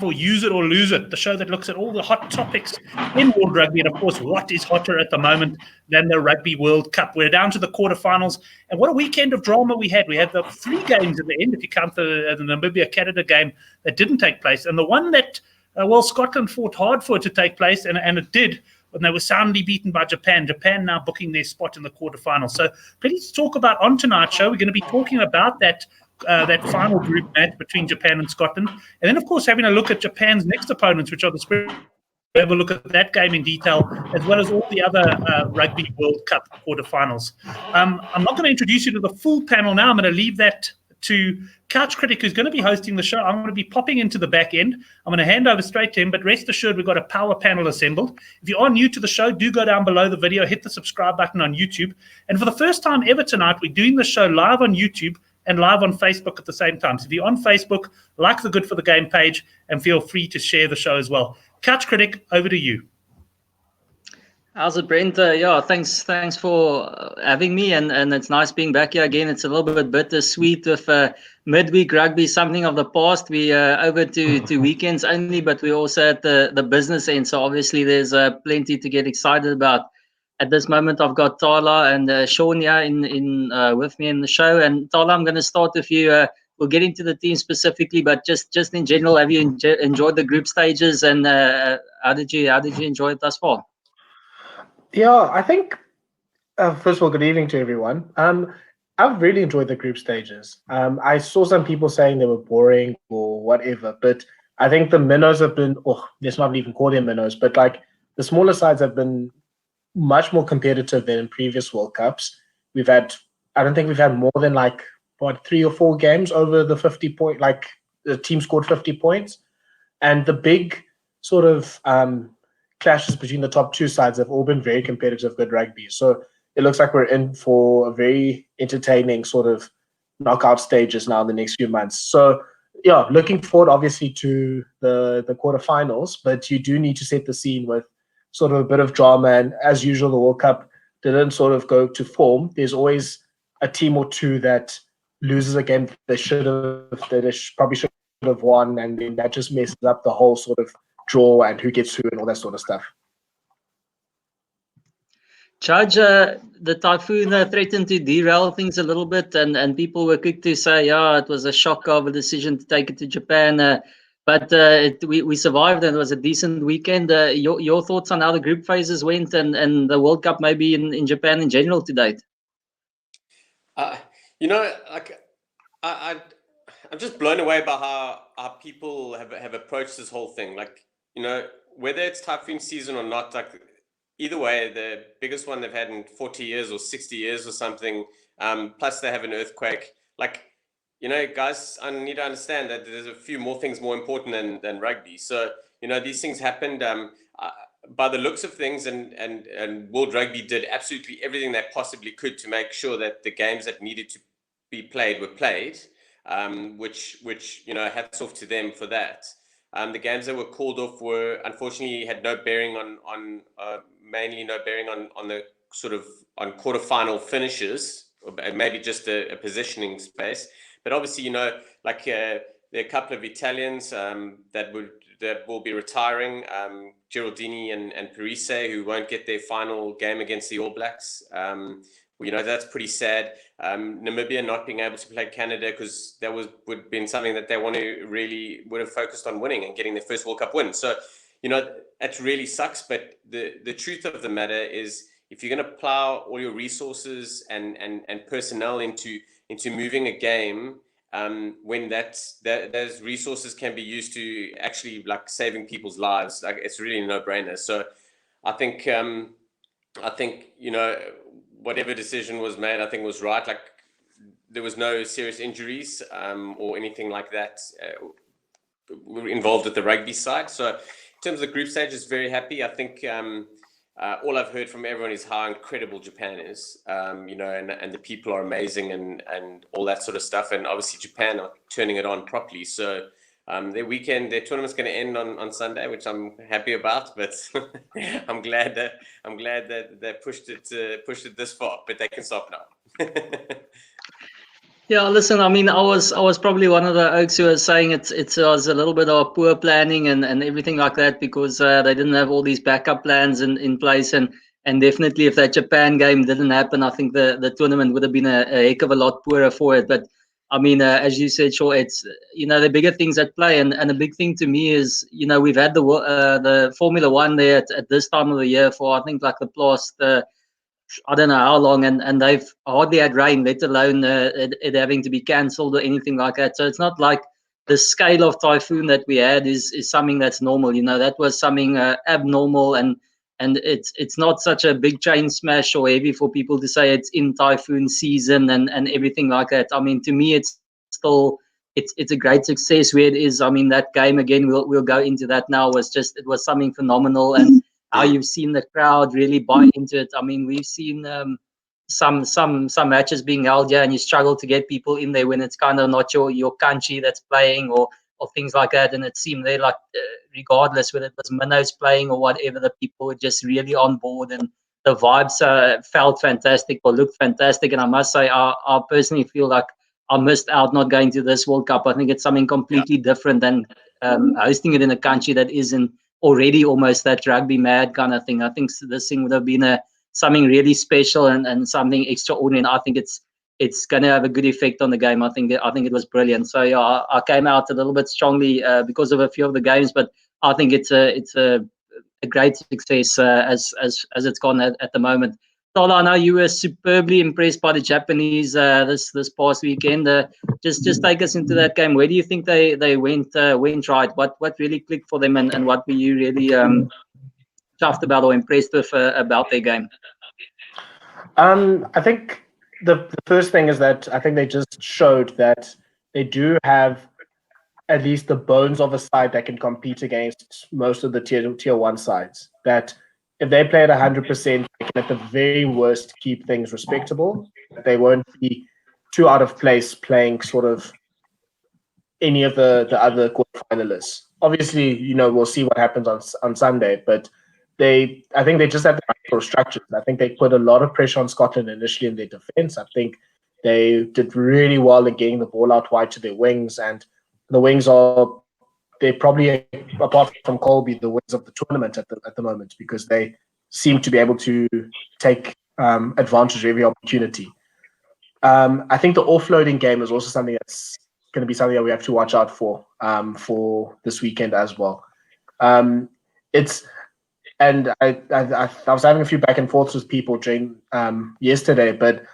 for Use It or Lose It, the show that looks at all the hot topics in world rugby. And of course, what is hotter at the moment than the Rugby World Cup? We're down to the quarterfinals. And what a weekend of drama we had. We had the 3 games at the end, if you count the Namibia-Canada game that didn't take place. And the one that, Scotland fought hard for it to take place, and it did, when they were soundly beaten by Japan. Japan now booking their spot in the quarterfinals. So plenty to talk about on tonight's show. We're going to be talking about that final group match between Japan and Scotland. And then, of course, having a look at Japan's next opponents, which are the Springboks. We'll have a look at that game in detail, as well as all the other Rugby World Cup quarterfinals. I'm not going to introduce you to the full panel now. I'm going to leave that to Couch Critic, who's going to be hosting the show. I'm going to be popping into the back end. I'm going to hand over straight to him, but rest assured we've got a power panel assembled. If you are new to the show, do go down below the video, hit the subscribe button on YouTube. And for the first time ever tonight, we're doing the show live on YouTube and live on Facebook at the same time. So if you're on Facebook, like the Good for the Game page, and feel free to share the show as well. Couch Critic, over to you. How's it, Brent? Thanks for having me, and it's nice being back here again. It's a little bit bittersweet with midweek rugby, something of the past. We over to weekends only, but we also at the business end, so obviously there's plenty to get excited about. At this moment, I've got Tala and Sean here in with me in the show. And Tala, I'm going to start with you. We'll get into the team specifically, but just in general, have you enjoyed the group stages, and how did you enjoy it thus far? Yeah, I think first of all, good evening to everyone. I've really enjoyed the group stages. I saw some people saying they were boring or whatever, but I think the minnows have been, let's not even call them minnows, but like the smaller sides have been much more competitive than in previous World Cups. I don't think we've had more than 3 or 4 games over the 50 point, like the team scored 50 points. And the big sort of clashes between the top 2 sides have all been very competitive, good rugby. So it looks like we're in for a very entertaining sort of knockout stages now in the next few months. So yeah, looking forward obviously to the quarterfinals, but you do need to set the scene with sort of a bit of drama. And as usual, the World Cup didn't sort of go to form. There's always a team or 2 that loses a game they probably should have won, and then that just messes up the whole sort of draw and who gets who and all that sort of stuff. Judge, the typhoon threatened to derail things a little bit, and people were quick to say, it was a shock of a decision to take it to Japan. But we survived, and it was a decent weekend. Your thoughts on how the group phases went and the World Cup maybe in Japan in general to date? I'm just blown away by how people have approached this whole thing. Whether it's typhoon season or not, either way, the biggest one they've had in 40 years or 60 years or something, plus they have an earthquake. Guys, I need to understand that there's a few more things more important than rugby. So, these things happened by the looks of things, and World Rugby did absolutely everything they possibly could to make sure that the games that needed to be played were played, which hats off to them for that. The games that were called off were unfortunately had no bearing on mainly no bearing on the sort of on quarterfinal finishes, or maybe just a positioning space. But obviously, there are a couple of Italians that will be retiring, Giraldini and Parise, who won't get their final game against the All Blacks. That's pretty sad. Namibia not being able to play Canada, because that would have been something that they would have focused on winning and getting their first World Cup win. So, that really sucks. But the truth of the matter is, if you're going to plow all your resources and personnel into moving a game, when those resources can be used to actually saving people's lives, it's really a no-brainer. So I think whatever decision was made, I think was right. There was no serious injuries or anything like that involved at the rugby side. So in terms of the group stage, is very happy. I think all I've heard from everyone is how incredible Japan is, and the people are amazing and all that sort of stuff. And obviously Japan are turning it on properly. So their tournament's going to end on Sunday, which I'm happy about. But I'm glad that they pushed it this far. But they can stop now. Yeah, listen, I mean, I was probably one of the oaks who was saying it was a little bit of poor planning and everything like that, because they didn't have all these backup plans in place, and definitely if that Japan game didn't happen, I think the tournament would have been a heck of a lot poorer for it. But I mean, as you said, sure, it's the bigger things at play, and a big thing to me is we've had the Formula One there at this time of the year for I think like the past. I don't know how long, and they've hardly had rain, let alone it having to be cancelled or anything like that. So it's not like the scale of typhoon that we had is something that's normal. That was something abnormal, and it's not such a big chain smash or heavy for people to say it's in typhoon season and everything like that. I mean, to me, it's still it's a great success where it is. I mean, that game again, we'll go into that now. It was something phenomenal, and how you've seen the crowd really buy into it. I mean, we've seen some matches being held here, and you struggle to get people in there when it's kind of not your country that's playing or things like that. And it seemed they like, regardless whether it was minnows playing or whatever, the people were just really on board, and the vibes felt fantastic or looked fantastic. And I must say, I personally feel like I missed out not going to this World Cup. I think it's something completely different than hosting it in a country that isn't already almost that rugby mad kind of thing. I think this thing would have been something really special and something extraordinary. And I think it's going to have a good effect on the game. I think it was brilliant. So yeah, I came out a little bit strongly because of a few of the games, but I think it's a great success as it's gone at the moment. Tola, I know you were superbly impressed by the Japanese this past weekend. Just take us into that game. Where do you think they went right? What really clicked for them, and what were you really chuffed about or impressed with about their game? I think the first thing is that I think they just showed that they do have at least the bones of a side that can compete against most of the tier one sides. That if they play at 100%, they can at the very worst keep things respectable. They won't be too out of place playing sort of any of the other quarterfinalists. Obviously, we'll see what happens on Sunday, but I think they just have the right sort of structures. I think they put a lot of pressure on Scotland initially in their defense. I think they did really well in getting the ball out wide to their wings, and the wings they're probably, apart from Colby, the wings of the tournament at the moment, because they seem to be able to take advantage of every opportunity. I think the offloading game is also something that's going to be something that we have to watch out for this weekend as well. I was having a few back and forths with people during yesterday, but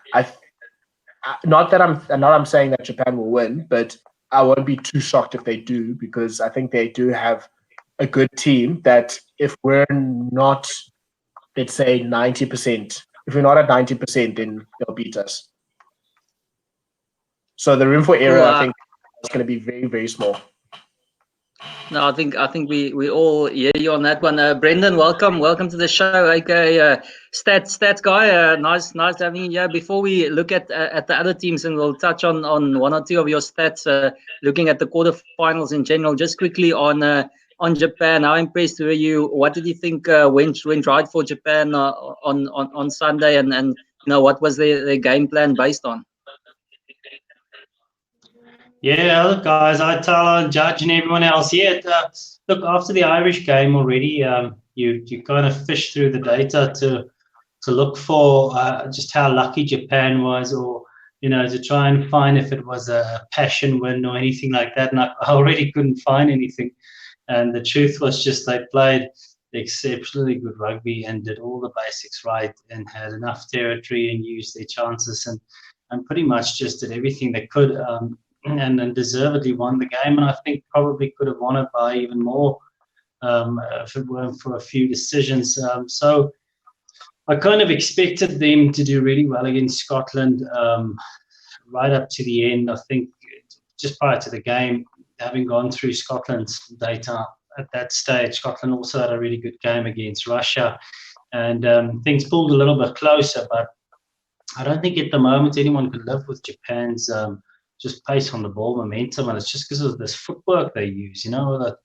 not that I'm saying that Japan will win, but I won't be too shocked if they do, because I think they do have a good team that if we're not, let's say 90%, if we're not at 90%, then they'll beat us. So the room for error, I think, is going to be very, very small. No, I think we all hear you on that one. Brendon, welcome to the show. Okay, stats guy. Nice having you here. Before we look at the other teams, and we'll touch on one or two of your stats. Looking at the quarterfinals in general, just quickly on Japan. How impressed were you? What did you think went right for Japan on Sunday, and what was their game plan based on? Yeah, look, guys, I tell Judge and everyone else, look, after the Irish game already, you kind of fish through the data to look for just how lucky Japan was, or to try and find if it was a passion win or anything like that. And I already couldn't find anything. And the truth was just they played exceptionally good rugby and did all the basics right and had enough territory and used their chances and pretty much just did everything they could. And deservedly won the game, and I think probably could have won it by even more if it weren't for a few decisions. So I kind of expected them to do really well against Scotland right up to the end. I think just prior to the game, having gone through Scotland's data at that stage, Scotland also had a really good game against Russia, and things pulled a little bit closer, but I don't think at the moment anyone could live with Japan's just pace on the ball, momentum, and it's just because of this footwork they use. That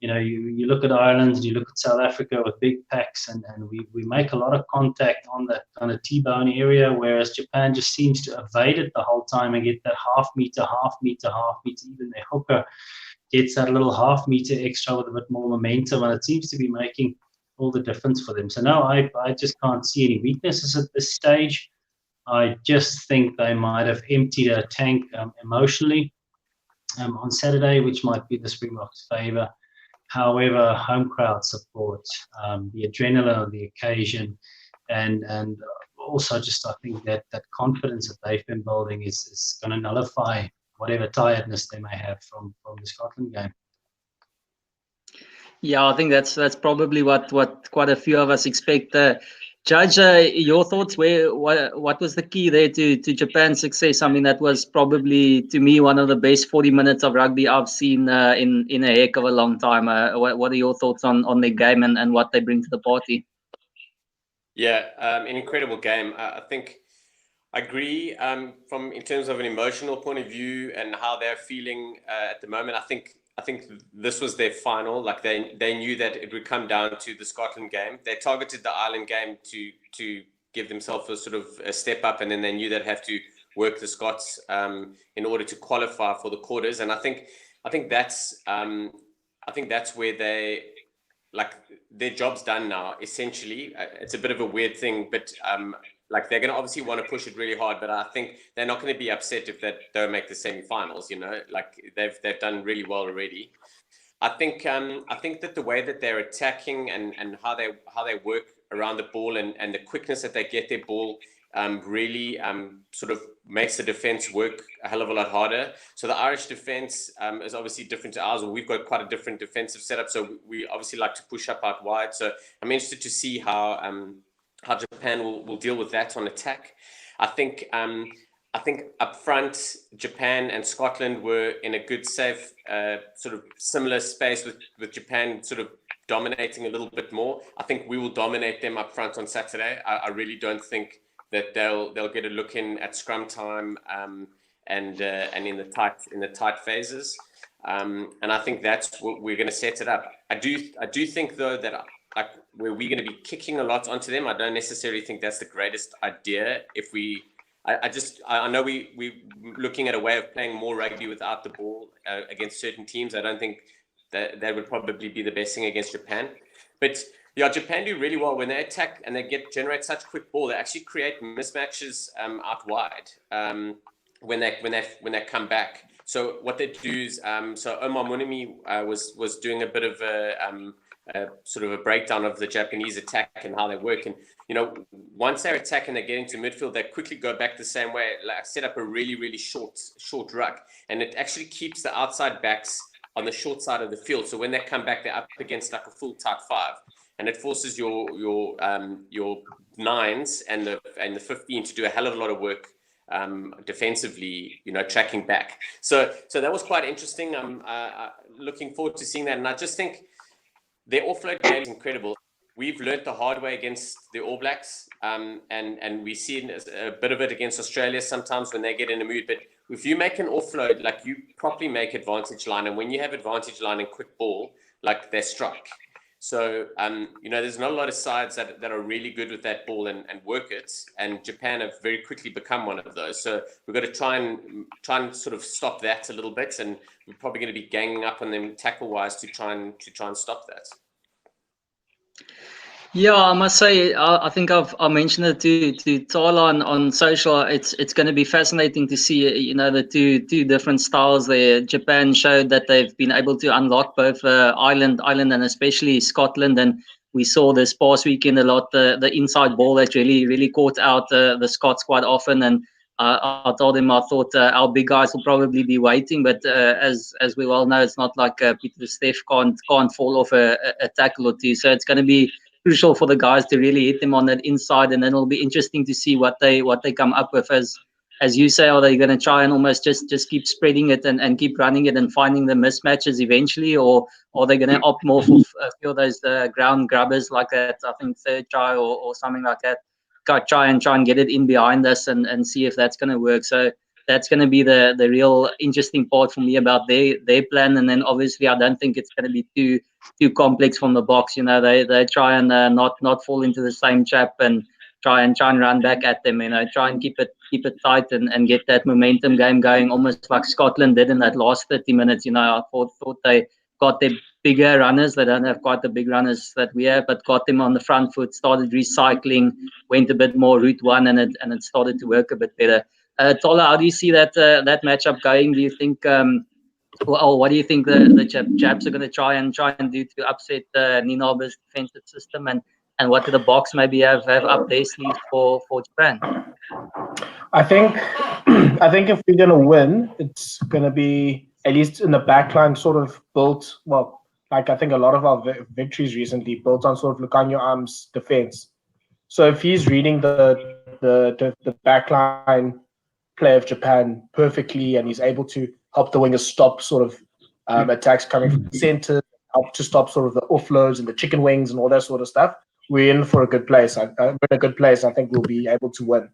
you look at Ireland and you look at South Africa with big packs, and we make a lot of contact on that kind of T-bone area, whereas Japan just seems to evade it the whole time and get that half meter, even their hooker gets that little half meter extra with a bit more momentum, and it seems to be making all the difference for them. So no, I just can't see any weaknesses at this stage. I just think they might have emptied a tank emotionally on Saturday, which might be the Springboks' favour. However, home crowd support, the adrenaline of the occasion, and also just I think that confidence that they've been building is going to nullify whatever tiredness they may have from the Scotland game. Yeah, I think that's probably what quite a few of us expect. Judge, your thoughts? What was the key there to Japan's success? I mean, that was probably, to me, one of the best 40 minutes of rugby I've seen in a heck of a long time. What are your thoughts on their game and what they bring to the party? Yeah, an incredible game. I think I agree from in terms of an emotional point of view and how they're feeling at the moment. I think this was their final. Like they knew that it would come down to the Scotland game. They targeted the Ireland game to give themselves a sort of a step up, and then they knew they'd have to work the Scots in order to qualify for the quarters. And I think that's where they, like, their job's done now. Essentially, it's a bit of a weird thing, but like, they're going to obviously want to push it really hard, but I think they're not going to be upset if they don't make the semi-finals. Like, they've done really well already. I think that the way that they're attacking and how they work around the ball and the quickness that they get their ball really sort of makes the defense work a hell of a lot harder. So the Irish defense is obviously different to ours. We've got quite a different defensive setup, so we obviously like to push up out wide. So I'm interested to see how Japan will deal with that on attack. I think up front, Japan and Scotland were in a good, safe, sort of similar space with Japan sort of dominating a little bit more. I think we will dominate them up front on Saturday. I really don't think that they'll get a look in at scrum time and in the tight phases. And I think that's what we're going to set it up. I do think though that like where we're going to be kicking a lot onto them, I don't necessarily think that's the greatest idea. I know we're looking at a way of playing more rugby without the ball against certain teams. I don't think that would probably be the best thing against Japan. But yeah, Japan do really well when they attack and they generate such quick ball. They actually create mismatches out wide when they come back. So what they do is so Omar Munimi was doing a bit of a sort of a breakdown of the Japanese attack and how they work. And once they're attacking, they get into midfield, they quickly go back the same way, like set up a really, really short ruck, and it actually keeps the outside backs on the short side of the field. So when they come back, they're up against like a full tight 5, and it forces your nines and the 15 to do a hell of a lot of work defensively, tracking back. So that was quite interesting. I'm looking forward to seeing that, and I just think their offload game is incredible. We've learnt the hard way against the All Blacks, and we see a bit of it against Australia sometimes when they get in a mood. But if you make an offload, like, you properly make advantage line, and when you have advantage line and quick ball, like, they strike. So, there's not a lot of sides that are really good with that ball and work it, and Japan have very quickly become one of those. So we've got to try and sort of stop that a little bit, and we're probably going to be ganging up on them tackle-wise to try and stop that. Yeah, I must say, I think I mentioned it to Tala on social. It's going to be fascinating to see, the two different styles there. Japan showed that they've been able to unlock both Ireland and especially Scotland. And we saw this past weekend a lot the inside ball that really caught out the Scots quite often. And I told him I thought our big guys will probably be waiting, but as we well know, it's not like Peter Steph can't fall off a tackle or two. So it's going to be crucial for the guys to really hit them on that inside, and then it'll be interesting to see what they come up with. As you say, are they going to try and almost just keep spreading it and keep running it and finding the mismatches eventually, or are they going to opt more for a few of those ground grubbers like that? I think third try or something like that. Try and get it in behind us and see if that's going to work. So that's going to be the real interesting part for me about their plan. And then obviously I don't think it's going to be too complex from the box. You know, they try and not fall into the same trap and try and run back at them. You know, try and keep it tight and get that momentum game going, almost like Scotland did in that last 30 minutes. You know, I thought they got their bigger runners. They don't have quite the big runners that we have, but got them on the front foot, started recycling, went a bit more route one, and it started to work a bit better. Tola, how do you see that matchup going? Do you think what do you think the Japs are going to try and do to upset Ninabe's defensive system, and what do the Boks maybe have up their sleeves for Japan? I think if we're going to win, it's going to be at least in the backline sort of built, well, like I think a lot of our victories recently built on sort of Lukanyo Arm's defense. So if he's reading the backline play of Japan perfectly, and he's able to help the wingers stop sort of attacks coming from the center, help to stop sort of the offloads and the chicken wings and all that sort of stuff, we're in for a good place. We're in a good place. I think we'll be able to win.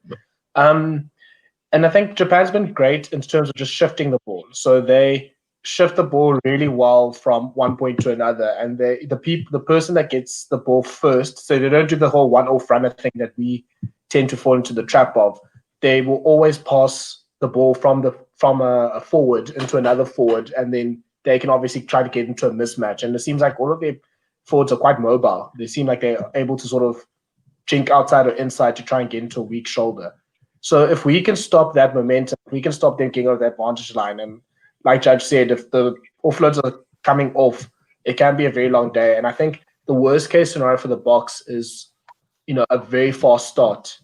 And I think Japan's been great in terms of just shifting the ball. So they shift the ball really well from one point to another, and the person that gets the ball first, so they don't do the whole one-off runner thing that we tend to fall into the trap of. They will always pass the ball from a forward into another forward, and then they can obviously try to get into a mismatch. And it seems like all of their forwards are quite mobile. They seem like they're able to sort of jink outside or inside to try and get into a weak shoulder. So if we can stop that momentum, we can stop them getting over the advantage line. And like Judge said, if the offloads are coming off, it can be a very long day. And I think the worst case scenario for the Boks is, a very fast start.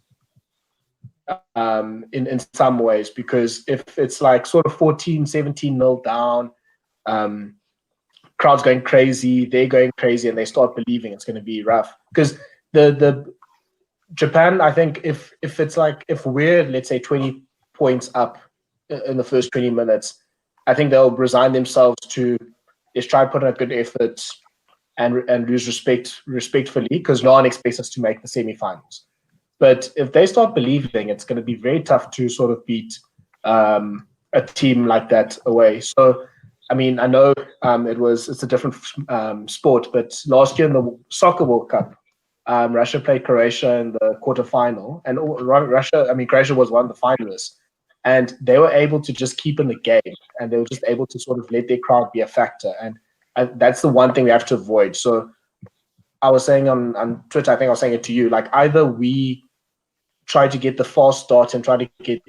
In some ways, because if it's like sort of 14-17-0 down, crowd's going crazy, they're going crazy, and they start believing, it's going to be rough. Because the Japan, I think if it's like, if we're, let's say, 20 points up in the first 20 minutes, I think they'll resign themselves to just try and put in a good effort and lose respectfully, because no one expects us to make the semi-finals. But if they start believing, it's going to be very tough to sort of beat a team like that away. So, I mean, I know it's a different sport, but last year in the Soccer World Cup, Russia played Croatia in the quarterfinal, and Croatia was one of the finalists, and they were able to just keep in the game, and they were just able to sort of let their crowd be a factor, and that's the one thing we have to avoid. So, I was saying on Twitter, I think I was saying it to you, like either we try to get the fast start and try to get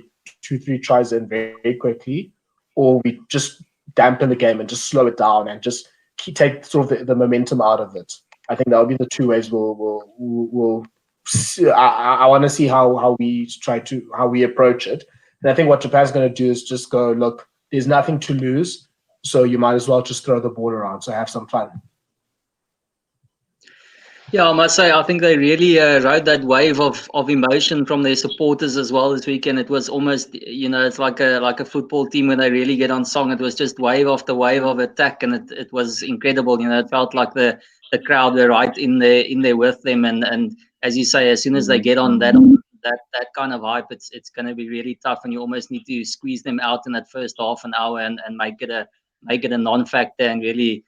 2-3 tries in very, very quickly, or we just dampen the game and just slow it down and just take sort of the momentum out of it. I think that would be the two ways we'll I want to see how we approach it. And I think what Japan's going to do is just go, look, there's nothing to lose, so you might as well just throw the ball around, so have some fun. Yeah, I must say, I think they really rode that wave of emotion from their supporters as well this weekend. It was almost, it's like a football team when they really get on song. It was just wave after wave of attack, and it was incredible. It felt like the crowd were right in there with them. And as you say, as soon as they get on that kind of hype, it's going to be really tough, and you almost need to squeeze them out in that first half an hour and make it a non-factor and really,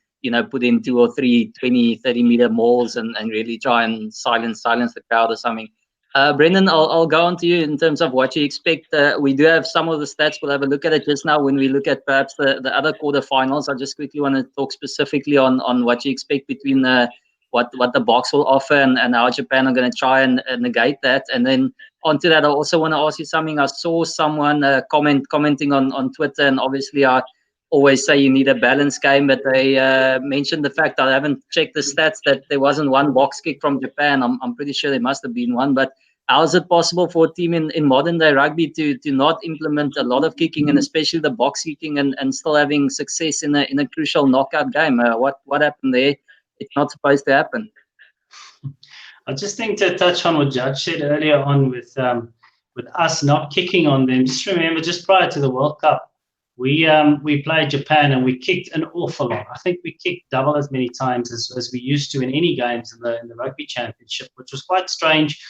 put in 2 or 3 20, 30-meter mauls and really try and silence the crowd or something. Brendon, I'll go on to you in terms of what you expect. We do have some of the stats. We'll have a look at it just now when we look at perhaps the other quarterfinals. I just quickly want to talk specifically on what you expect between what the Boks will offer and how Japan are going to try and negate that. And then onto that, I also want to ask you something. I saw someone commenting on Twitter, and obviously I always say you need a balanced game, but they mentioned the fact, I haven't checked the stats, that there wasn't one box kick from Japan. I'm pretty sure there must have been one, but how is it possible for a team in modern day rugby to not implement a lot of kicking, and especially the box kicking, and still having success in a crucial knockout game? What happened there? It's not supposed to happen. I just think to touch on what Judge said earlier on with us not kicking on them. Just remember, just prior to the World Cup, we played Japan and we kicked an awful lot. I think we kicked double as many times as we used to in any games in the Rugby Championship, which was quite strange.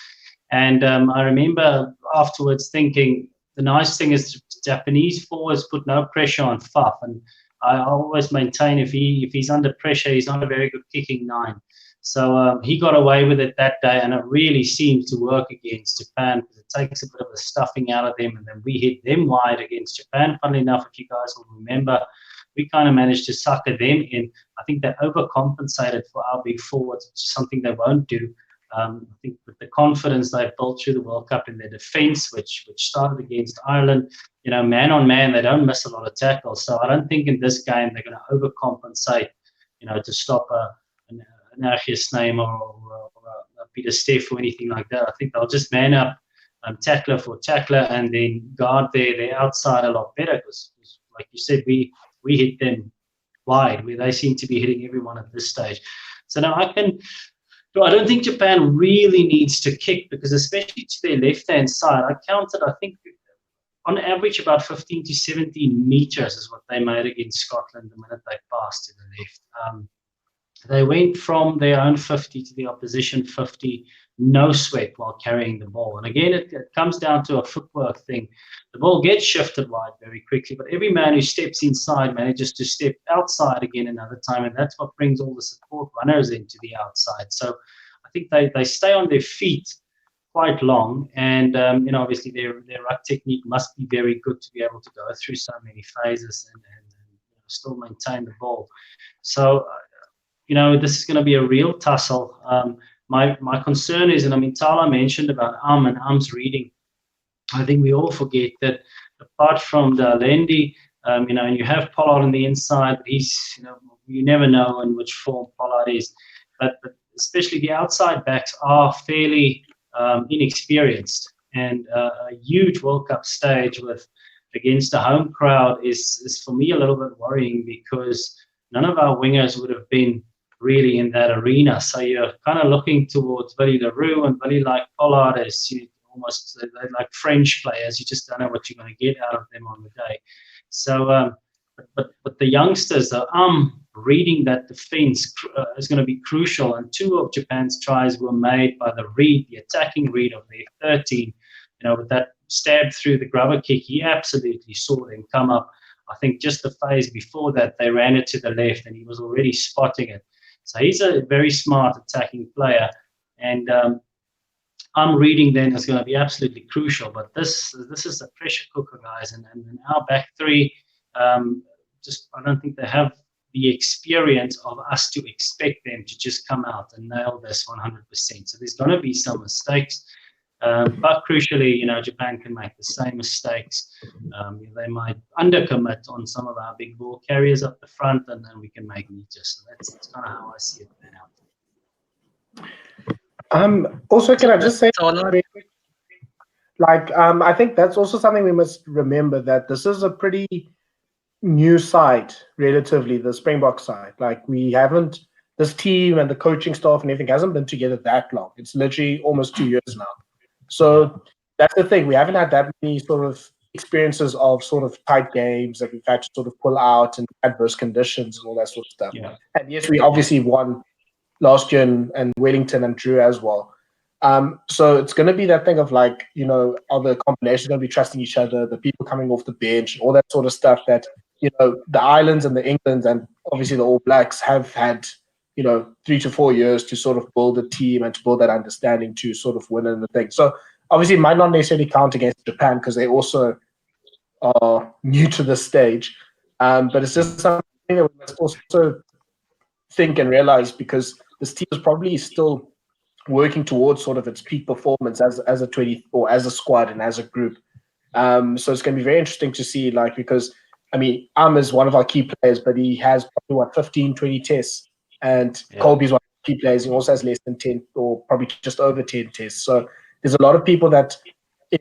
And I remember afterwards thinking, the nice thing is Japanese forwards put no pressure on Faf. And I always maintain if he's under pressure, he's not a very good kicking 9. So he got away with it that day, and it really seemed to work against Japan because it takes a bit of the stuffing out of them, and then we hit them wide against Japan. Funnily enough, if you guys will remember, we kind of managed to sucker them in. I think they overcompensated for our big forwards, which is something they won't do. I think with the confidence they've built through the World Cup in their defence, which started against Ireland, man on man, they don't miss a lot of tackles. So I don't think in this game they're going to overcompensate, to stop an Archius name or a Peter Steff or anything like that. I think they'll just man up tackler for tackler and then guard their outside a lot better because, like you said, we hit them wide where they seem to be hitting everyone at this stage. So now I don't think Japan really needs to kick because especially to their left-hand side, I counted, I think, on average about 15 to 17 meters is what they made against Scotland the minute they passed to the left. They went from their own 50 to the opposition 50, no sweat while carrying the ball. And again, it comes down to a footwork thing. The ball gets shifted wide very quickly, but every man who steps inside manages to step outside again another time, and that's what brings all the support runners into the outside. So I think they stay on their feet quite long, and obviously their ruck technique must be very good to be able to go through so many phases and still maintain the ball. So this is going to be a real tussle. My concern is, and Tala mentioned about and Am's reading. I think we all forget that apart from the Lendi, and you have Pollard on the inside, he's, you never know in which form Pollard is, but especially the outside backs are fairly inexperienced, and a huge World Cup stage against a home crowd is for me a little bit worrying because none of our wingers would have been really in that arena. So you're kind of looking towards Billy LaRue and Billy like Pollard as almost like French players. You just don't know what you're going to get out of them on the day. So, but the youngsters, reading that defense is going to be crucial. And 2 of Japan's tries were made by the attacking read of their 13. With that stab through the grubber kick, he absolutely saw them come up. I think just the phase before that, they ran it to the left and he was already spotting it. So he's a very smart attacking player, and reading then is going to be absolutely crucial. But this is a pressure cooker, guys, and our back 3, I don't think they have the experience of us to expect them to just come out and nail this 100%. So there's going to be some mistakes. But crucially, Japan can make the same mistakes. They might undercommit on some of our big ball carriers up the front, and then we can make meters. So that's kind of how I see it pan out. Also, can I just say, I think that's also something we must remember, that this is a pretty new side, relatively, the Springbok side. This team and the coaching staff and everything hasn't been together that long. It's literally almost 2 years now. So that's the thing. We haven't had that many sort of experiences of sort of tight games that we've had to sort of pull out in adverse conditions and all that sort of stuff. Yeah. And yes, we obviously won last year and Wellington and drew as well. So it's going to be that thing of are the combinations going to be trusting each other, the people coming off the bench, all that sort of stuff that, the Islands and the England and obviously the All Blacks have had 3 to 4 years to sort of build a team and to build that understanding to sort of win in the thing. So obviously it might not necessarily count against Japan because they also are new to this stage. But it's just something that we must also think and realize, because this team is probably still working towards sort of its peak performance as a 20 or as a squad and as a group. So it's going to be very interesting to see, because is one of our key players, but he has probably 15, 20 tests. And Colby's one of the key players. He also has less than 10 or probably just over 10 tests. So there's a lot of people that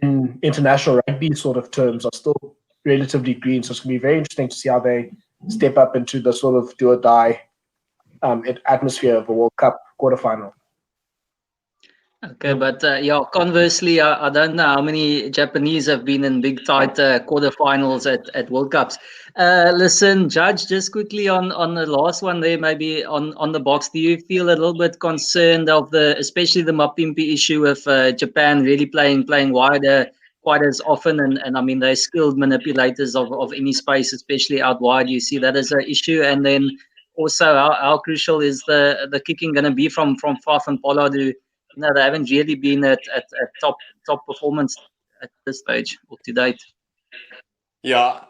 in international rugby sort of terms are still relatively green. So it's going to be very interesting to see how they step up into the sort of do or die atmosphere of a World Cup quarterfinal. Okay, but conversely, I don't know how many Japanese have been in big tight quarterfinals at World Cups. Listen, Judge, just quickly on the last one there, maybe on the box, do you feel a little bit concerned of especially the Mapimpi issue of Japan really playing wider quite as often, and I mean they're skilled manipulators of any space, especially out wide. You see that as an issue, and then also how crucial is the kicking going to be from Faf and Pollard, who they haven't really been at top performance at this stage or to date. Yeah,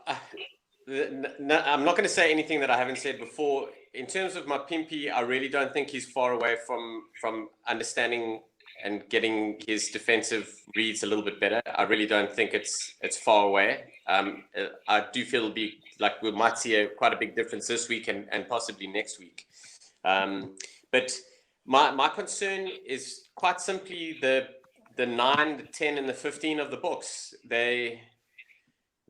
I'm not going to say anything that I haven't said before. In terms of my Pimpy, I really don't think he's far away from understanding and getting his defensive reads a little bit better. I really don't think it's far away. I do feel it'll be like we might see quite a big difference this week and possibly next week. But my concern is quite simply the 9, the 10, and the 15 of the books. They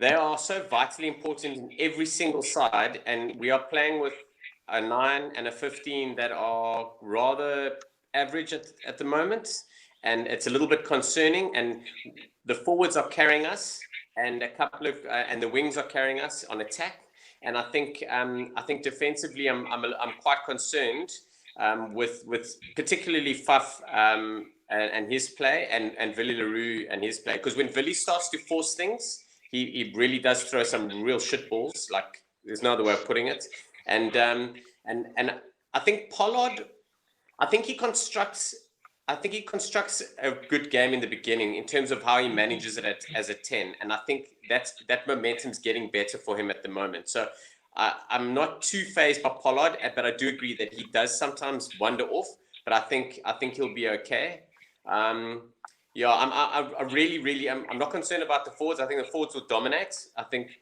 are so vitally important in every single side, and we are playing with a 9 and a 15 that are rather average at the moment, and it's a little bit concerning. And the forwards are carrying us, and a couple of and the wings are carrying us on attack. And I think defensively, I'm quite concerned with particularly Faf and his play, and Willie Leroux and his play, because when Willie starts to force things, he really does throw some real shit balls. Like there's no other way of putting it. And I think Pollard, I think he constructs a good game in the beginning in terms of how he manages it as a 10. And I think that momentum's getting better for him at the moment. So I'm not too fazed by Pollard, but I do agree that he does sometimes wander off. But I think he'll be okay. Yeah, I'm not concerned about the forwards. I think the forwards will dominate. I think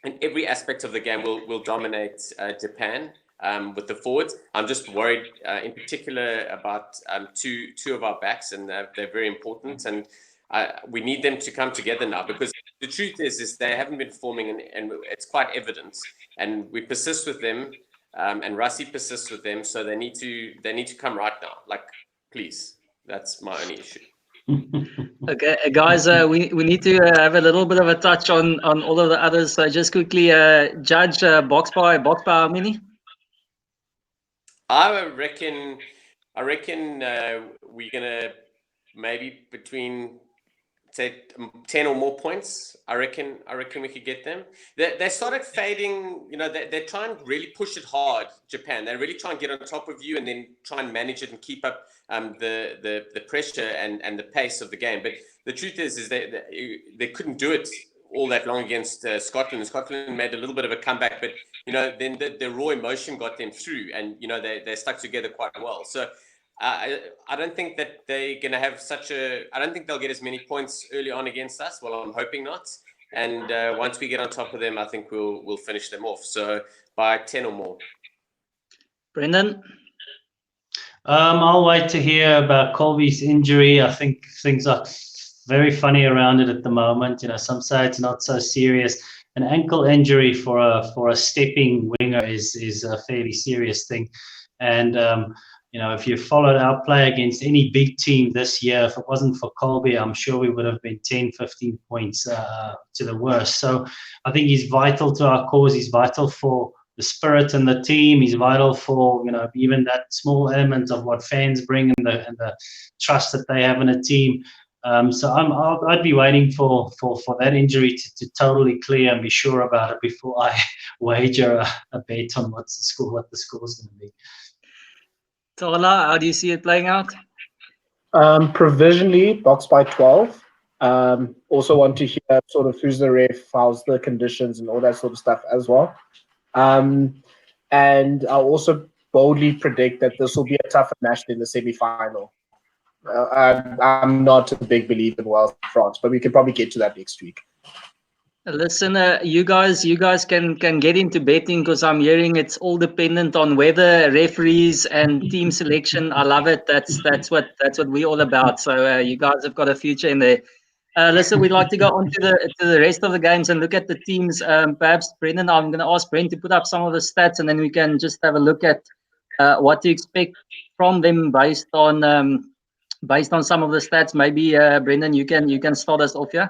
in every aspect of the game will dominate Japan with the forwards. I'm just worried in particular about two of our backs, and they're very important. And we need them to come together now, because the truth is they haven't been performing, and it's quite evident. And we persist with them, and Rassie persists with them. So they need to come right now. Like, please, that's my only issue. Okay, guys, we need to have a little bit of a touch on all of the others. So just quickly, Judge, box by how many? I reckon we're gonna maybe between say 10 or more points. I reckon we could get them. They started fading. You know, they try and really push it hard. Japan, they really try and get on top of you and then try and manage it and keep up the pressure and the pace of the game. But the truth is they couldn't do it all that long against Scotland. Scotland made a little bit of a comeback, but you know, then the raw emotion got them through, and you know they stuck together quite well. So I don't think that they're going to have I don't think they'll get as many points early on against us. Well, I'm hoping not. And once we get on top of them, I think we'll finish them off. So by 10 or more. Brendon? I'll wait to hear about Colby's injury. I think things are very funny around it at the moment. You know, some say it's not so serious. An ankle injury for a stepping winger is a fairly serious thing. And you know, if you followed our play against any big team this year, if it wasn't for Colby, I'm sure we would have been 10, 15 points to the worst. So I think he's vital to our cause. He's vital for the spirit in the team. He's vital for, you know, even that small element of what fans bring and the trust that they have in a team. So I'd be waiting for that injury to totally clear and be sure about it before I wager a bet on what the score is going to be. Tola, how do you see it playing out? Provisionally, box by 12. Also want to hear sort of who's the ref, how's the conditions, and all that sort of stuff as well. And I'll also boldly predict that this will be a tougher match than the semi-final. I'm not a big believer in Wales France, but we could probably get to that next week. Listen, you guys can get into betting, because I'm hearing it's all dependent on weather, referees, and team selection. I love it. That's what we're all about. So you guys have got a future in there. Listen, we'd like to go on to the rest of the games and look at the teams. Perhaps Brendon, I'm going to ask Brent to put up some of the stats, and then we can just have a look at what to expect from them based on some of the stats. Maybe Brendon, you can start us off, yeah.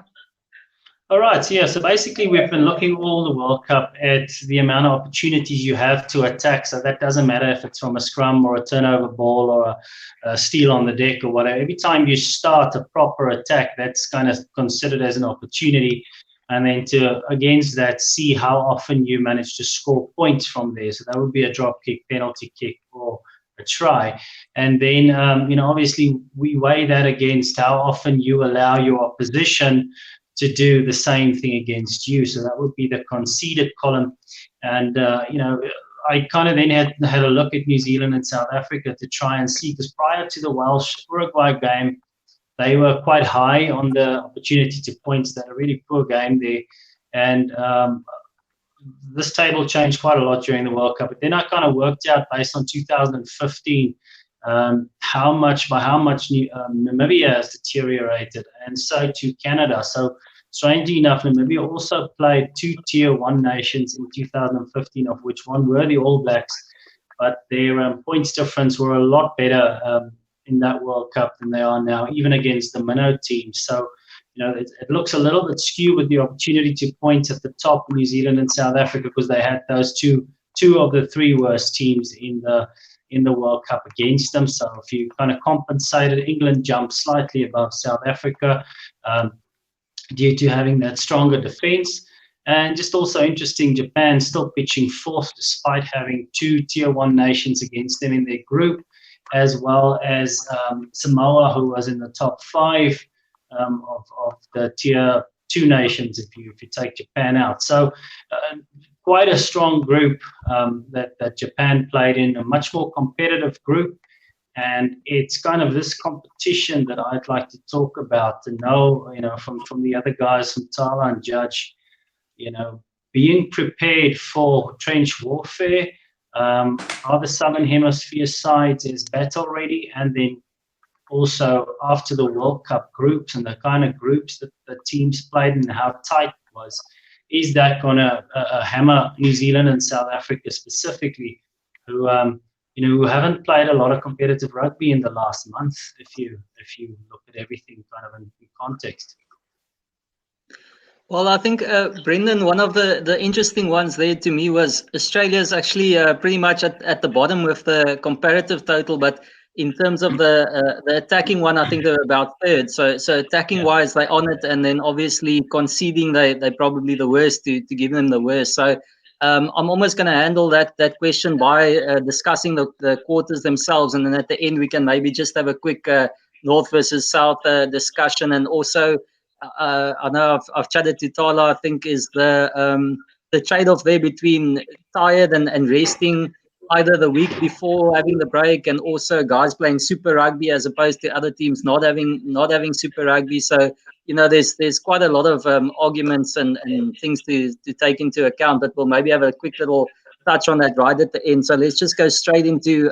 All right, so yeah, so basically we've been looking all the World Cup at the amount of opportunities you have to attack. So that doesn't matter if it's from a scrum or a turnover ball or a steal on the deck or whatever. Every time you start a proper attack, that's kind of considered as an opportunity. And then to, against that, see how often you manage to score points from there. So that would be a drop kick, penalty kick, or a try. And then, obviously we weigh that against how often you allow your opposition to do the same thing against you. So that would be the conceded column. And, I kind of then had a look at New Zealand and South Africa to try and see, because prior to the Welsh-Uruguay game, they were quite high on the opportunity to points. They had a really poor game there. And this table changed quite a lot during the World Cup. But then I kind of worked out based on 2015 how much Namibia has deteriorated, and so to Canada. So strangely enough, Namibia also played 2 Tier 1 nations in 2015, of which one were the All Blacks, but their points difference were a lot better in that World Cup than they are now, even against the minnow teams. So, it looks a little bit skewed with the opportunity to point at the top, New Zealand and South Africa, because they had those two of the 3 worst teams in the World Cup against them. So if you kind of compensated, England jumped slightly above South Africa due to having that stronger defense. And just also interesting, Japan still pitching 4th despite having 2 Tier 1 nations against them in their group, as well as Samoa, who was in the top 5 of the Tier 2 nations if you take Japan out. So quite a strong group that Japan played in, a much more competitive group. And it's kind of this competition that I'd like to talk about, to know, from the other guys, from Tala and Judge, being prepared for trench warfare. Are the Southern Hemisphere sides as battle ready? And then also after the World Cup groups and the kind of groups that the teams played and how tight it was, is that going to hammer New Zealand and South Africa specifically, who haven't played a lot of competitive rugby in the last month, if you look at everything kind of in context? Well, I think, Brendon, one of the interesting ones there to me was Australia's actually pretty much at the bottom with the comparative total, but in terms of the attacking one, I think they're about 3rd. So attacking wise, they're on it, and then obviously conceding, they're probably the worst to give them the worst. So I'm almost going to handle that question by discussing the quarters themselves, and then at the end we can maybe just have a quick North versus South discussion. And also, I know I've chatted to Tala, I think, is the trade-off there between tired and resting either the week before having the break, and also guys playing Super Rugby as opposed to other teams not having Super Rugby. So there's quite a lot of arguments and things to take into account, but we'll maybe have a quick little touch on that right at the end. So let's just go straight into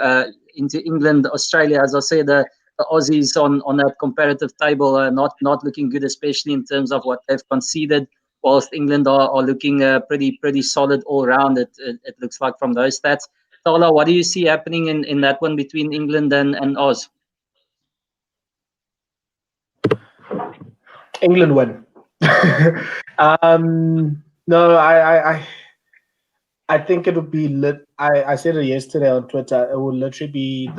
England, Australia. As I said, the Aussies on that comparative table are not looking good, especially in terms of what they've conceded, whilst England are looking pretty solid all round. It looks like from those stats. Tala, what do you see happening in that one between England and Oz? England win. No, I think it would be lit. I said it yesterday on Twitter. It will literally be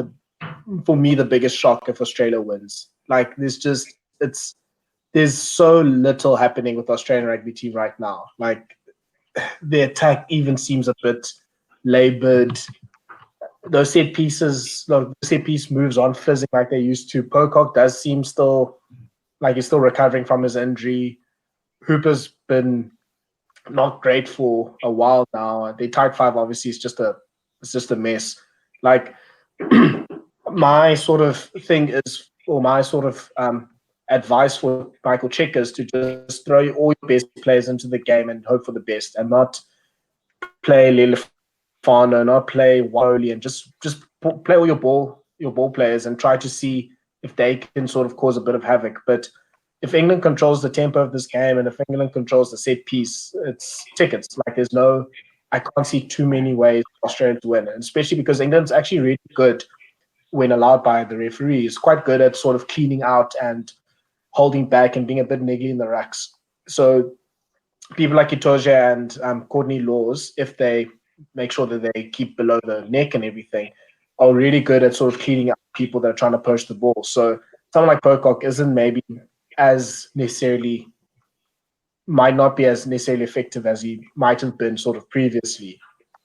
for me the biggest shock if Australia wins. Like there's so little happening with the Australian rugby team right now. Like the attack even seems a bit labored. Those set piece moves aren't fizzing like they used to. Pocock does seem still like he's still recovering from his injury. Hooper's been not great for a while now. The tight 5 obviously is just a mess. Like my sort of thing is, or my sort of advice for Michael Cheika is to just throw all your best players into the game and hope for the best, and not play Lelefano, not play Wally, and just play all your ball players and try to see if they can sort of cause a bit of havoc. But if England controls the tempo of this game, and if England controls the set piece, it's tickets. Like I can't see too many ways for Australia to win, and especially because England's actually really good when allowed by the referee. He's quite good at sort of cleaning out and holding back and being a bit niggly in the racks. So people like Itoje and Courtney Laws, if they make sure that they keep below the neck and everything, are really good at sort of cleaning up people that are trying to poach the ball. So someone like Pocock isn't maybe as necessarily, might not be as necessarily effective as he might have been sort of previously.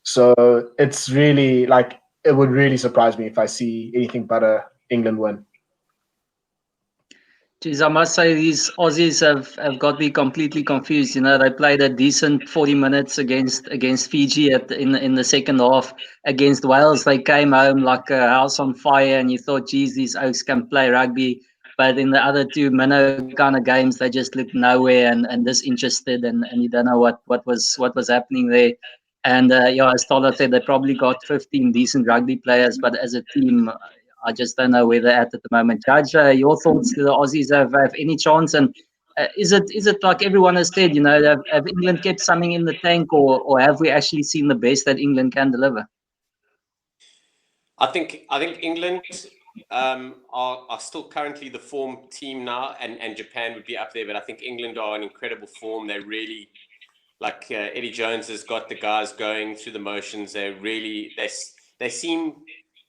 So it's really like, it would really surprise me if I see anything but a England win. Geez, I must say these Aussies have got me completely confused. You know, they played a decent 40 minutes against Fiji in the second half. Against Wales, they came home like a house on fire, and you thought, geez, these Oaks can play rugby. But in the other two minnow kind of games, they just looked nowhere and disinterested, and you don't know what was happening there. And yeah, as Tola said, they probably got 15 decent rugby players, but as a team, I just don't know where they're at the moment. Judge, your thoughts? Do the Aussies have any chance? And is it like everyone has said? You know, have England kept something in the tank, or have we actually seen the best that England can deliver? I think England are still currently the form team now, and Japan would be up there. But I think England are in incredible form. They're really, like Eddie Jones has got the guys going through the motions. They seem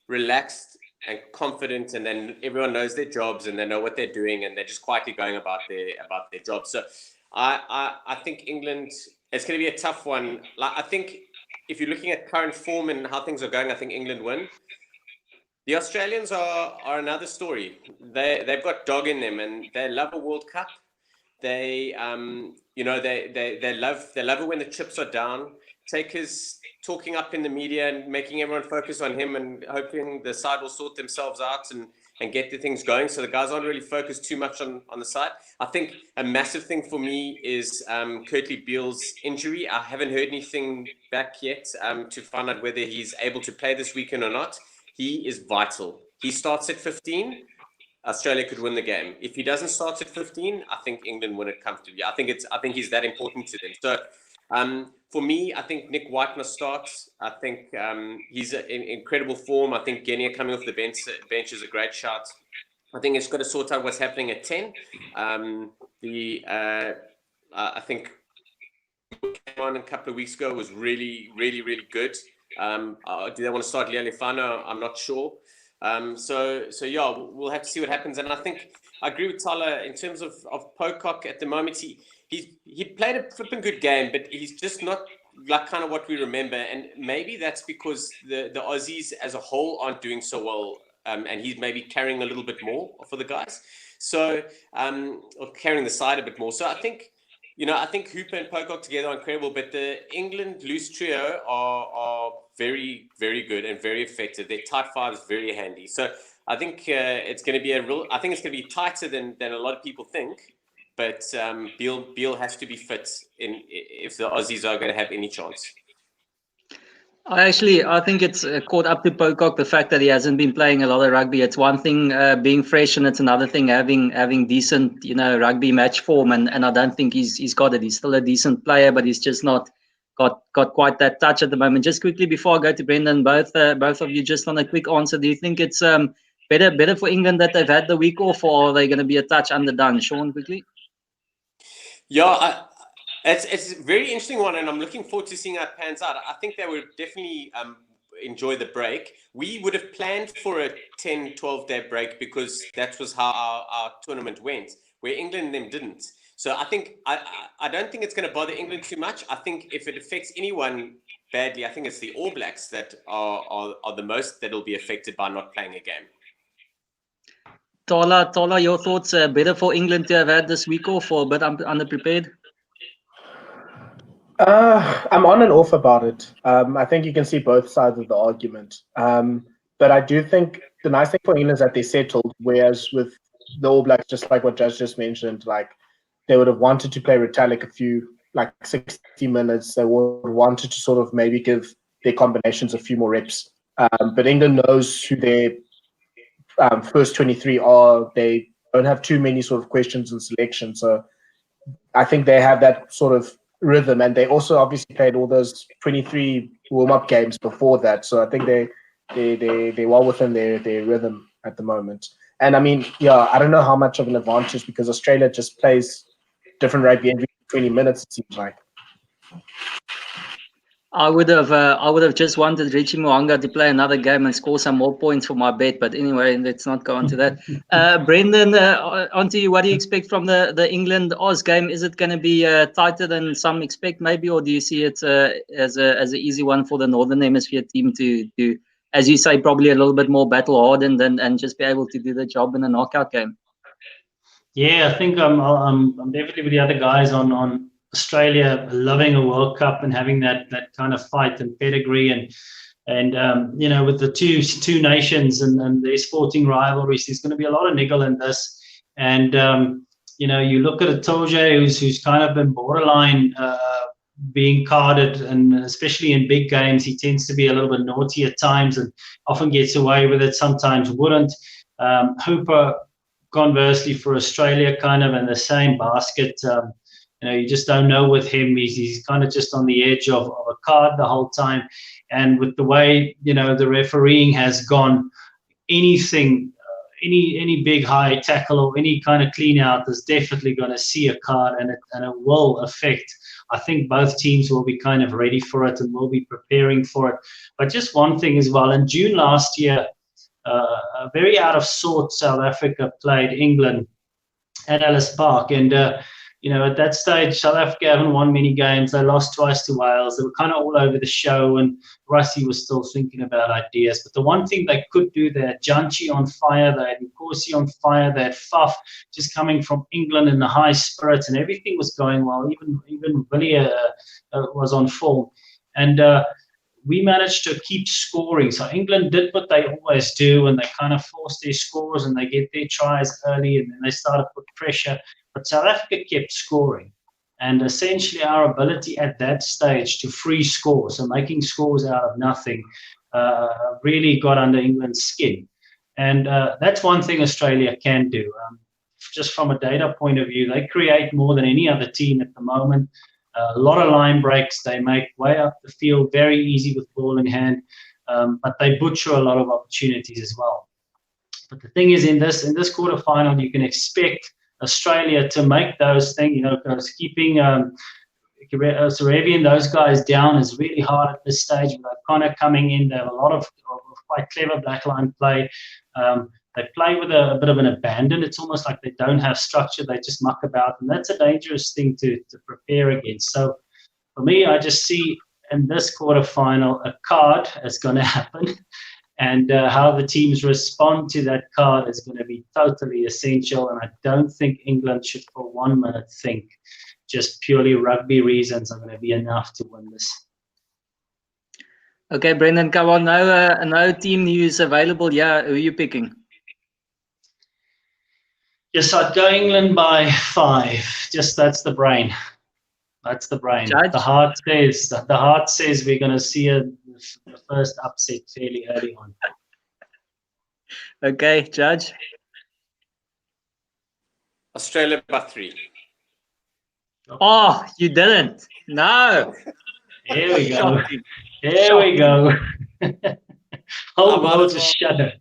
relaxed and confident, and then everyone knows their jobs and they know what they're doing, and they're just quietly going about their jobs. So I think England, it's going to be a tough one. Like, I think if you're looking at current form and how things are going, I think England win. The Australians are another story. They've got dog in them, and they love a World Cup. They they love it when the chips are down. Taker's talking up in the media and making everyone focus on him, and hoping the side will sort themselves out and get the things going. So the guys aren't really focused too much on the side. I think a massive thing for me is Kurtley Beale's injury. I haven't heard anything back yet to find out whether he's able to play this weekend or not. He is vital. He starts at 15. Australia could win the game. If he doesn't start at 15, I think England win it comfortably. I think he's that important to them. So for me, I think Nick Whitener starts. I think he's in incredible form. I think Genia coming off the bench is a great shot. I think it's got to sort out what's happening at 10. I think came on a couple of weeks ago was really, really, really good. Do they want to start Lealifano? I'm not sure. So yeah, we'll have to see what happens. And I think I agree with Tyler in terms of Pocock at the moment. He played a flipping good game, but he's just not like kind of what we remember. And maybe that's because the Aussies as a whole aren't doing so well, and he's maybe carrying a little bit more for the guys. So or carrying the side a bit more. So I think, I think Hooper and Pocock together are incredible, but the England loose trio are very, very good and very effective. Their tight five is very handy. So I think it's going to be I think it's going to be tighter than a lot of people think. But Beale has to be fit if the Aussies are going to have any chance. I think it's caught up to Pocock, the fact that he hasn't been playing a lot of rugby. It's one thing being fresh, and it's another thing having decent, rugby match form. And I don't think he's got it. He's still a decent player, but he's just not got quite that touch at the moment. Just quickly before I go to Brendan, both of you, just on a quick answer, do you think it's better for England that they've had the week off, or are they going to be a touch underdone? Sean, quickly. Yeah, it's a very interesting one, and I'm looking forward to seeing how it pans out. I think they would definitely enjoy the break. We would have planned for a 10, 12-day break because that was how our tournament went, where England and them didn't. So I think I don't think it's going to bother England too much. I think if it affects anyone badly, I think it's the All Blacks that are the most that'll be affected by not playing a game. Tola, your thoughts? Better for England to have had this week off, or a bit underprepared? I'm on and off about it. I think you can see both sides of the argument. But I do think the nice thing for England is that they settled, whereas with the All Blacks, just like what Judge just mentioned, like they would have wanted to play Retallick a few, like 60 minutes. They would have wanted to sort of maybe give their combinations a few more reps. But England knows who their first 23 are. They don't have too many sort of questions in selection. So I think they have that sort of rhythm, and they also obviously played all those 23 warm-up games before that. So I think they're well within their rhythm at the moment. And I mean, yeah, I don't know how much of an advantage, because Australia just plays different rugby every 20 minutes, it seems like. I would have just wanted Richie Mo'unga to play another game and score some more points for my bet. But anyway, let's not go on to that. Brendan, on to you. What do you expect from the England-Oz game? Is it going to be tighter than some expect, maybe, or do you see it as an easy one for the Northern Hemisphere team to, as you say, probably a little bit more battle-hardened and just be able to do the job in a knockout game? Yeah, I think I'm definitely with the other guys on Australia loving a World Cup and having that kind of fight and pedigree and you know, with the two nations and their sporting rivalries, there's going to be a lot of niggle in this. And you know, you look at a Toje who's kind of been borderline being carded, and especially in big games, he tends to be a little bit naughty at times and often gets away with it, sometimes wouldn't. Hooper, conversely, for Australia, kind of in the same basket. You know, you just don't know with him. He's kind of just on the edge of a card the whole time. And with the way, you know, the refereeing has gone, anything, any big high tackle or any kind of clean out is definitely going to see a card, and it will affect. I think both teams will be kind of ready for it and will be preparing for it. But just one thing as well, in June last year, a very out of sorts South Africa played England at Ellis Park, and you know, at that stage, South Africa haven't won many games. They lost twice to Wales. They were kind of all over the show, and Rusty was still thinking about ideas. But the one thing they could do, they had Janchi on fire, they had Nkosi on fire, they had Faf just coming from England in the high spirits, and everything was going well. Even Villiers was on form, and we managed to keep scoring. So England did what they always do, and they kind of forced their scores and they get their tries early, and then they started to put pressure. But South Africa kept scoring. And essentially our ability at that stage to free score, so making scores out of nothing, really got under England's skin. And that's one thing Australia can do. Just from a data point of view, they create more than any other team at the moment. A lot of line breaks. They make way up the field very easy with ball in hand, but they butcher a lot of opportunities as well. But the thing is, in this quarterfinal, you can expect Australia to make those things. You know, because keeping Sarabian, those guys down is really hard at this stage. With O'Connor coming in, they have a lot of quite clever blackline play. They play with a bit of an abandon. It's almost like they don't have structure. They just muck about, and that's a dangerous thing to prepare against. So for me, I just see in this quarterfinal a card is going to happen, and how the teams respond to that card is going to be totally essential. And I don't think England should for 1 minute think just purely rugby reasons are going to be enough to win this. Okay, Brendan, come on. No team news available. Yeah, who are you picking? Yes, I'd go England by 5. Just that's the brain. That's the brain. Judge? The heart says we're going to see the first upset fairly early on. Okay, Judge? Australia by 3. Oh, you didn't. No. Here we go. Here we go. Whole world is shudder.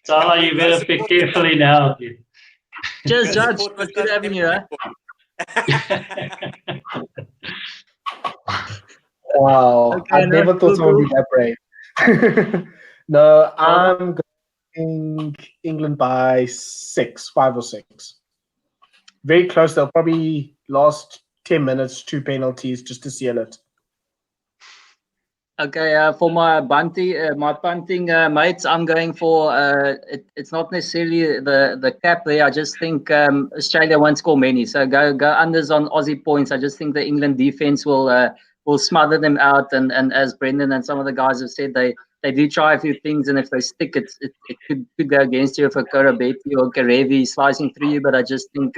Tala, you better pick carefully now, kid. Just Judge, what's good having you, huh? Wow, Okay, I never thought someone would be that brave. No, I'm going England by 6, 5 or 6. Very close. They'll probably last 10 minutes, 2 penalties just to seal it. Okay, for my punting mates, I'm going for it's not necessarily the cap there. I just think Australia won't score many, so go unders on Aussie points. I just think the England defense will smother them out, and as Brendan and some of the guys have said, they do try a few things, and if they stick, it could go against you for Korobeti or Karevi slicing through you. But I just think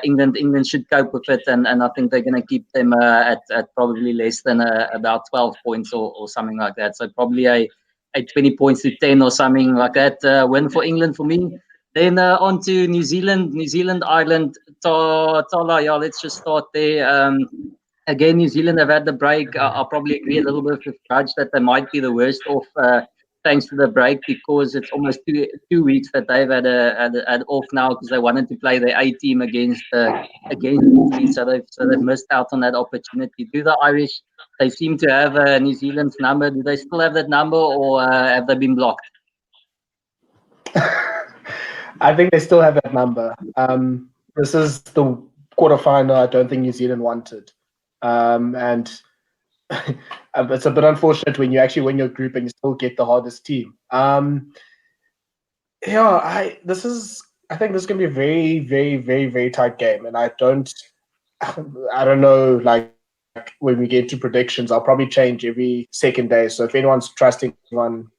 England should cope with it, and I think they're going to keep them at probably less than about 12 points or something like that. So probably a 20 points to 10 or something like that win for England for me. Then on to New Zealand, Ireland. Tala, yeah, let's just start there. Again, New Zealand have had the break. I'll probably agree a little bit with Judge that they might be the worst off thanks to the break, because it's almost 2 weeks that they've had off now because they wanted to play their A team against Italy, so they've missed out on that opportunity. Do the Irish? They seem to have New Zealand's number. Do they still have that number, or have they been blocked? I think they still have that number. This is the quarterfinal I don't think New Zealand wanted. And it's a bit unfortunate when you actually win your group and you still get the hardest team. I think this is going to be a very, very, very, very tight game. And I don't know, like, when we get to predictions, I'll probably change every second day. So if anyone's trusting on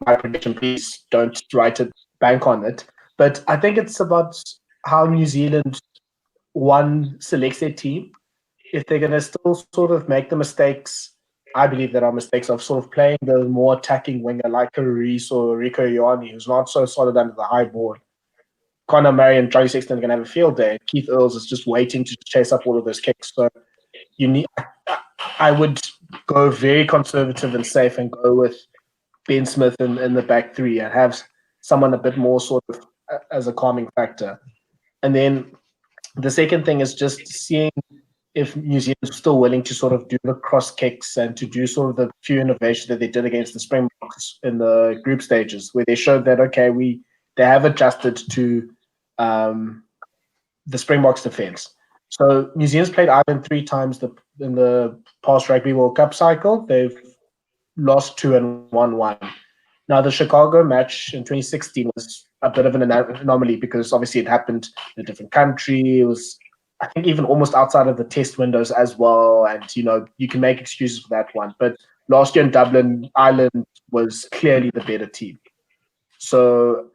my prediction, please don't write it, bank on it. But I think it's about how New Zealand, one, selects their team. If they're going to still sort of make the mistakes, I believe there are mistakes of sort of playing the more attacking winger like a Reese or Rico Ioane, who's not so solid under the high board. Conor Murray and Johnny Sexton are going to have a field day. Keith Earls is just waiting to chase up all of those kicks. So I would go very conservative and safe and go with Ben Smith in the back three and have someone a bit more sort of as a calming factor. And then the second thing is just seeing if New Zealand's still willing to sort of do the cross kicks and to do sort of the few innovations that they did against the Springboks in the group stages, where they showed that, okay, they have adjusted to the Springboks defense. So New Zealand's played Ireland 3 times in the past Rugby World Cup cycle. They've lost 2 and won 1. Now, the Chicago match in 2016 was a bit of an anomaly because obviously it happened in a different country. It was, I think, even almost outside of the test windows as well. And, you can make excuses for that one. But last year in Dublin, Ireland was clearly the better team. So,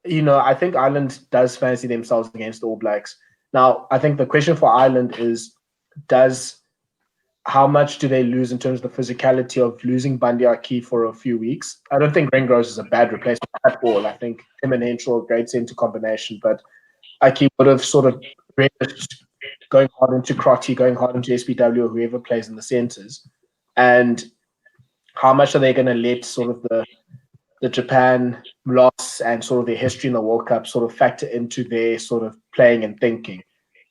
I think Ireland does fancy themselves against the All Blacks. Now, I think the question for Ireland is, how much do they lose in terms of the physicality of losing Bundy Aki for a few weeks? I don't think Grengrows is a bad replacement at all. I think him and Henshaw, great centre combination, but Aki would have sort of going hard into Crotty, going hard into SPW, or whoever plays in the centres. And how much are they going to let sort of the Japan loss and sort of their history in the World Cup sort of factor into their sort of playing and thinking?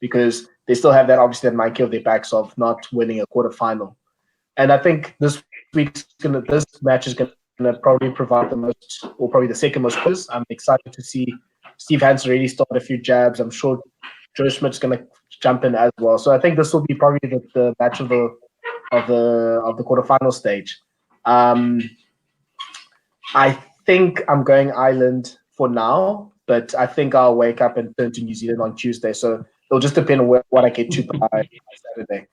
Because they still have that, obviously, that monkey of their backs of not winning a quarterfinal. And I think this match is going to probably provide the most, or probably the second most quiz. I'm excited to see Steve Hansen already start a few jabs. I'm sure Joe Schmidt's going to jump in as well. So I think this will be probably the match of the quarterfinal stage. I think I'm going Ireland for now, but I think I'll wake up and turn to New Zealand on Tuesday. So it'll just depend on what I get to by Saturday.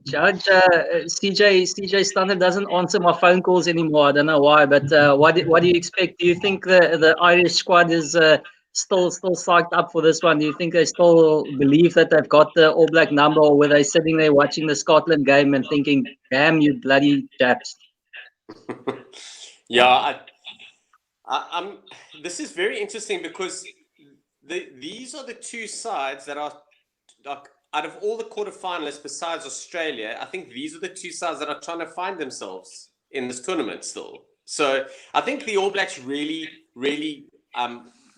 Judge, CJ Standard doesn't answer my phone calls anymore. I don't know why, but what do you expect? Do you think the Irish squad is still psyched up for this one? Do you think they still believe that they've got the All Black number, or were they sitting there watching the Scotland game and thinking, damn you bloody Japs? Yeah, I'm. This is very interesting because these are the two sides that are out of all the quarterfinalists besides Australia. I think these are the two sides that are trying to find themselves in this tournament still. So I think the All Blacks really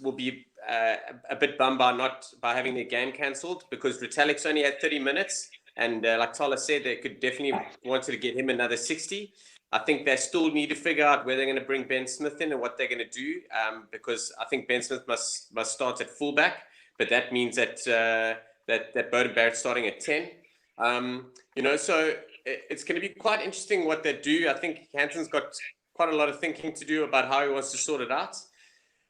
will be a bit bummed by having their game cancelled, because Retallick's only had 30 minutes, and like Tala said, they could definitely wanted to get him another 60. I think they still need to figure out where they're going to bring Ben Smith in and what they're going to do, because I think Ben Smith must start at fullback, but that means that that Beauden Barrett's starting at 10. So it's going to be quite interesting what they do. I think Hansen's got quite a lot of thinking to do about how he wants to sort it out.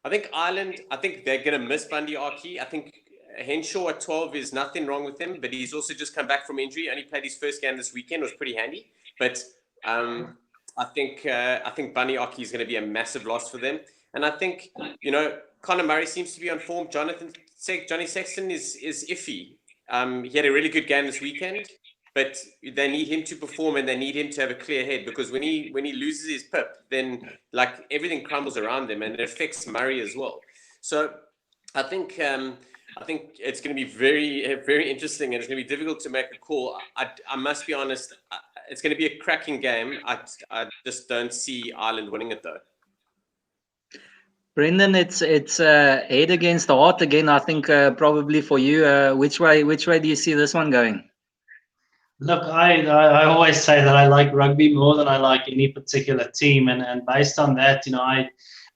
I think Ireland, they're going to miss Bundy Aki. I think Henshaw at 12 is nothing wrong with him, but he's also just come back from injury. Only played his first game this weekend. It was pretty handy, but I think Bundy Aki is going to be a massive loss for them. And I think, Conor Murray seems to be on form. Johnny Sexton is iffy. He had a really good game this weekend, but they need him to perform and they need him to have a clear head, because when he loses his pip, then like everything crumbles around him and it affects Murray as well. So I think it's going to be very, very interesting, and it's going to be difficult to make a call. I must be honest. it's going to be a cracking game. I just don't see Ireland winning it though. Brendon, it's head against heart again. I think probably for you. Which way do you see this one going? Look, I always say that I like rugby more than I like any particular team, and based on that,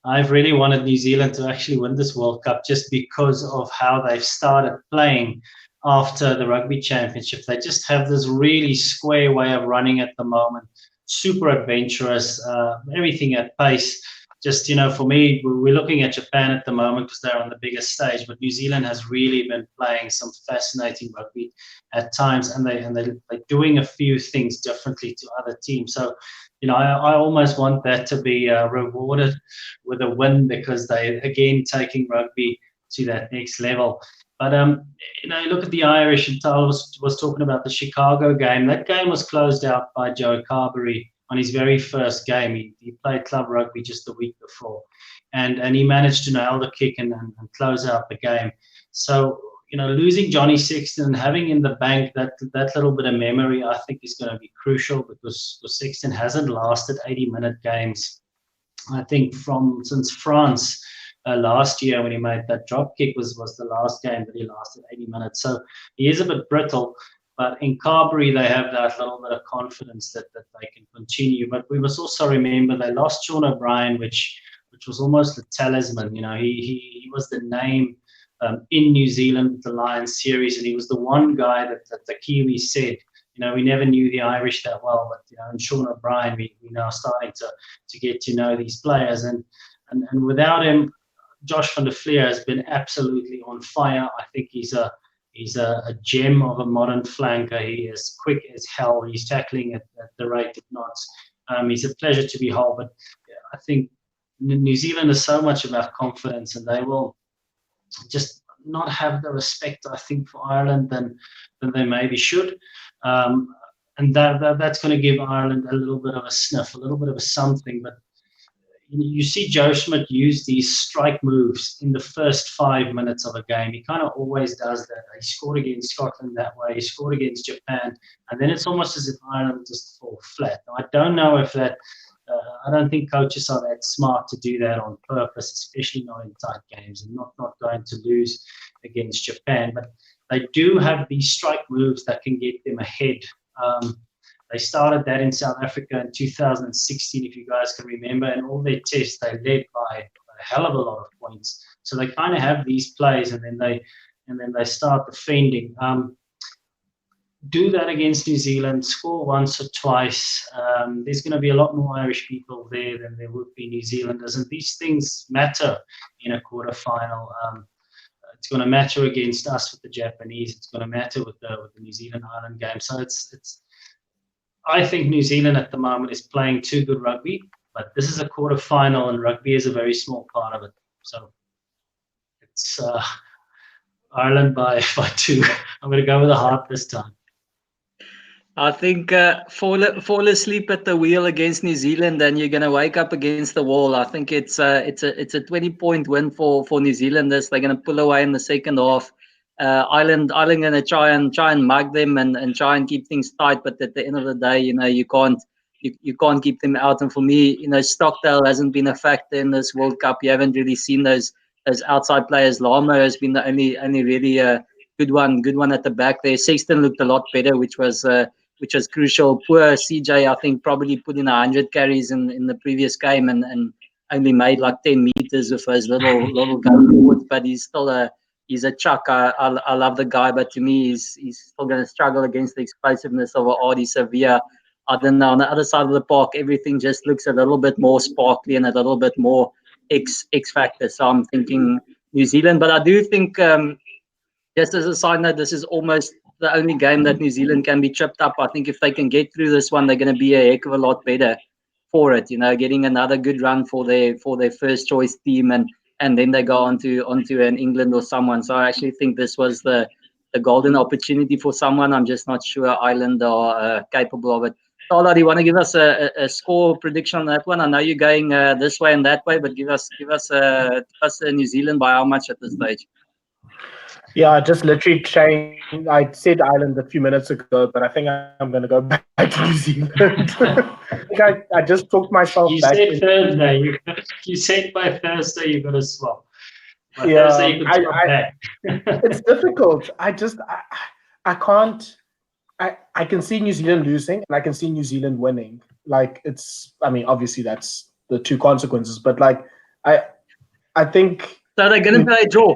I've really wanted New Zealand to actually win this World Cup just because of how they've started playing after the Rugby Championship. They just have this really square way of running at the moment, super adventurous, everything at pace. Just, for me, we're looking at Japan at the moment because they're on the biggest stage, but New Zealand has really been playing some fascinating rugby at times, and they're doing a few things differently to other teams. So, I almost want that to be rewarded with a win because they're, again, taking rugby to that next level. But, look at the Irish, and Tyler was talking about the Chicago game. That game was closed out by Joe Carberry on his very first game. He played club rugby just the week before, and he managed to nail the kick and close out the game. So, losing Johnny Sexton and having in the bank that little bit of memory, I think is going to be crucial because Sexton hasn't lasted 80-minute games. I think since France last year when he made that drop kick was the last game that he lasted 80 minutes. So he is a bit brittle. But in Carberry, they have that little bit of confidence that they can continue. But we must also remember they lost Sean O'Brien, which was almost a talisman. He was the name in New Zealand with the Lions series, and he was the one guy that the Kiwis said, we never knew the Irish that well, but in Sean O'Brien, we're now starting to get to know these players, and without him, Josh van der Flier has been absolutely on fire. I think he's a gem of a modern flanker. He is quick as hell. He's tackling at the rate of knots. He's a pleasure to behold. But I think New Zealand is so much about confidence, and they will just not have the respect, I think, for Ireland than they maybe should. And that's going to give Ireland a little bit of a sniff, a little bit of a something. But you see Joe Schmidt use these strike moves in the first 5 minutes of a game. He kind of always does that. He scored against Scotland that way. He scored against Japan. And then it's almost as if Ireland just fall flat. Now, I don't know if that I don't think coaches are that smart to do that on purpose, especially not in tight games and not going to lose against Japan. But they do have these strike moves that can get them ahead. They started that in South Africa in 2016, if you guys can remember, and all their tests they led by a hell of a lot of points. So they kind of have these plays, and then they start defending. Do that against New Zealand, score once or twice. There's going to be a lot more Irish people there than there would be New Zealanders, and these things matter in a quarterfinal. It's going to matter against us with the Japanese. It's going to matter with the New Zealand Ireland game. So it's. I think New Zealand at the moment is playing too good rugby, but this is a quarterfinal, and rugby is a very small part of it. So it's Ireland by 2. I'm going to go with the heart this time. I think fall asleep at the wheel against New Zealand, and you're going to wake up against the wall. I think it's a 20-point win for New Zealanders. They're going to pull away in the second half. Ireland going to try and mug them and try and keep things tight. But at the end of the day, you can't keep them out. And for me, Stockdale hasn't been a factor in this World Cup. You haven't really seen those outside players. Lama has been the only really good one at the back there. Sexton looked a lot better, which was crucial. Poor CJ, I think, probably put in 100 carries in the previous game and only made like 10 meters with his little gun forwards. But he's still he's a chuck. I love the guy, but to me, he's still going to struggle against the explosiveness of Ardie Sevilla. I don't know. On the other side of the park, everything just looks a little bit more sparkly and a little bit more X factor. So I'm thinking New Zealand, but I do think, just as a side note, this is almost the only game that New Zealand can be tripped up. I think if they can get through this one, they're going to be a heck of a lot better for it. Getting another good run for their first choice team, and then they go onto an England or someone. So I actually think this was the golden opportunity for someone. I'm just not sure Ireland are capable of it. Tala, do you want to give us a score prediction on that one? I know you're going this way and that way, but give us New Zealand by how much at this stage? Yeah, I just literally changed. I said Ireland a few minutes ago, but I think I'm going to go back to New Zealand. I just took myself You back. said Thursday. You said by Thursday you're going to swap. By Yeah, Thursday you can swap back. it's difficult. I can't. I can see New Zealand losing, and I can see New Zealand winning. Like I mean, obviously that's the two consequences, but like I think. So they're going to play a draw.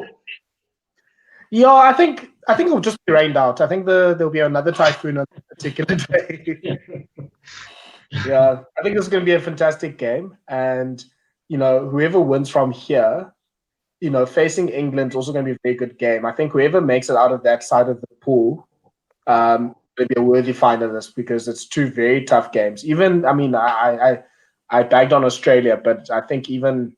Yeah, I think it'll just be rained out. I think there'll be another typhoon on a particular day. Yeah, I think it's going to be a fantastic game, and whoever wins from here, facing England's also going to be a very good game. I think whoever makes it out of that side of the pool, will be a worthy finalist because it's two very tough games. Even, I mean, I bagged on Australia, but I think even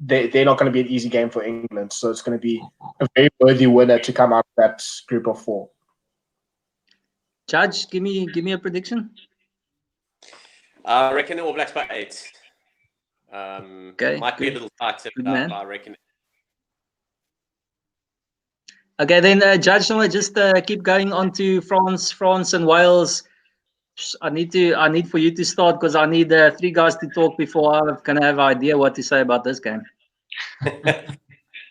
they're not going to be an easy game for England. So it's going to be a very worthy winner to come out of that group of four. Judge, give me a prediction. I reckon the All Blacks by 8. Okay, might be a little tighter, but I reckon. Okay, then Judge, no, just keep going on to France and Wales. I need for you to start because I need 3 guys to talk before I'm gonna have an idea what to say about this game.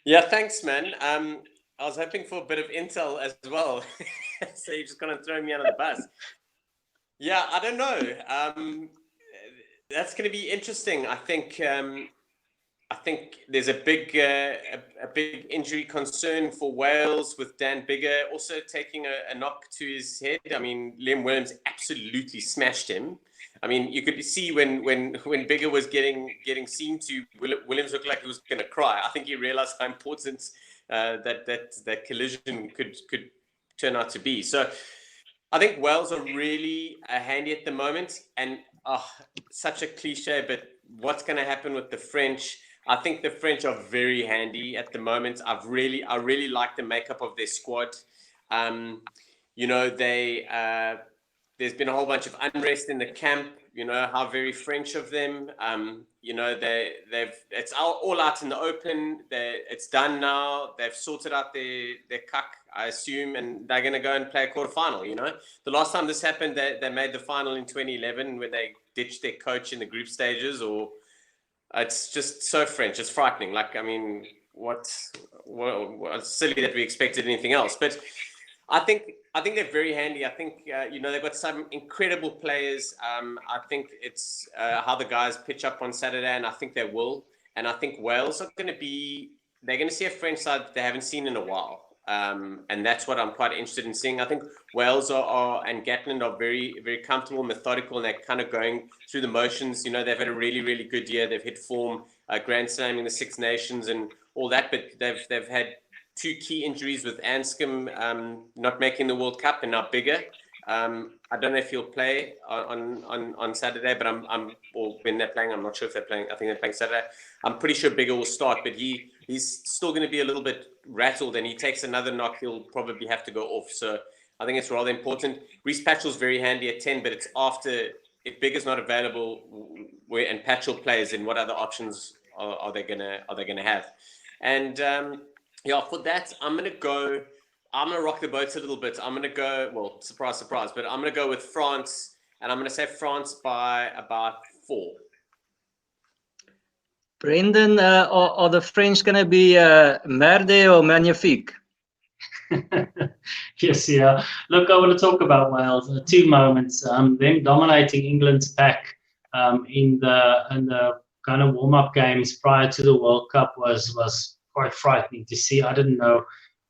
Yeah, thanks, man. I was hoping for a bit of intel as well, so you're just gonna throw me under the bus. Yeah, I don't know. That's going to be interesting. I think there's a big injury concern for Wales with Dan Biggar also taking a knock to his head. I mean, Liam Williams absolutely smashed him. I mean, you could see when Biggar was getting seen to, Williams looked like he was going to cry. I think he realized how important that collision could turn out to be. So I think Wales are really handy at the moment, and such a cliche, but what's going to happen with the French? I think the French are very handy at the moment. I really like the makeup of their squad. There's been a whole bunch of unrest in the camp. How very French of them. It's all out in the open. It's done now. They've sorted out their cuck, I assume, and they're going to go and play a quarterfinal. The last time this happened, they made the final in 2011 when they ditched their coach in the group stages. Or it's just so French. It's frightening. Like, I mean, what's silly that we expected anything else. But I think they're very handy. I think they've got some incredible players. I think it's how the guys pitch up on Saturday, and I think they will. And I think Wales are they're going to see a French side that they haven't seen in a while. And that's what I'm quite interested in seeing. I think Wales and Gatland are very, very comfortable, methodical, and they're kind of going through the motions. They've had a really, really good year. They've hit form, Grand Slam in the Six Nations and all that, but they've had 2 key injuries with Anscombe not making the World Cup and now Biggar. I don't know if he'll play on Saturday, but or when they're playing, I'm not sure if they're playing. I think they're playing Saturday. I'm pretty sure Biggar will start, but he's still going to be a little bit rattled, and he takes another knock, he'll probably have to go off. So I think it's rather important. Reece Patchell's very handy at 10, but it's after, if Biggar's not available and Patchell plays, then what other options are they gonna have? And for that, I'm going to rock the boat a little bit. I'm going to go, well, surprise, but I'm going to go with France, and I'm going to say France by about 4. Brendon, are the French going to be merde or magnifique? Yes, yeah. Look, I want to talk about Wales. 2 moments. Them dominating England's pack in the kind of warm-up games prior to the World Cup was quite frightening to see. I didn't know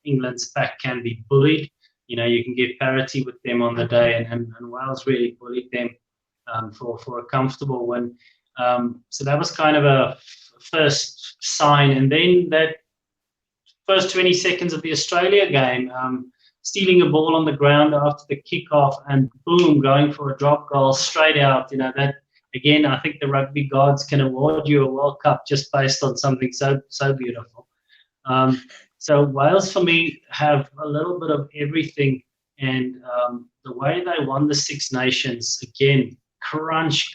England's pack can be bullied. You can get parity with them on the day, and Wales really bullied them for a comfortable win. So that was kind of a first sign. And then that first 20 seconds of the Australia game, stealing a ball on the ground after the kickoff and boom, going for a drop goal straight out. That, again, I think the rugby gods can award you a World Cup just based on something so beautiful. So Wales, for me, have a little bit of everything. And the way they won the Six Nations, again, crunch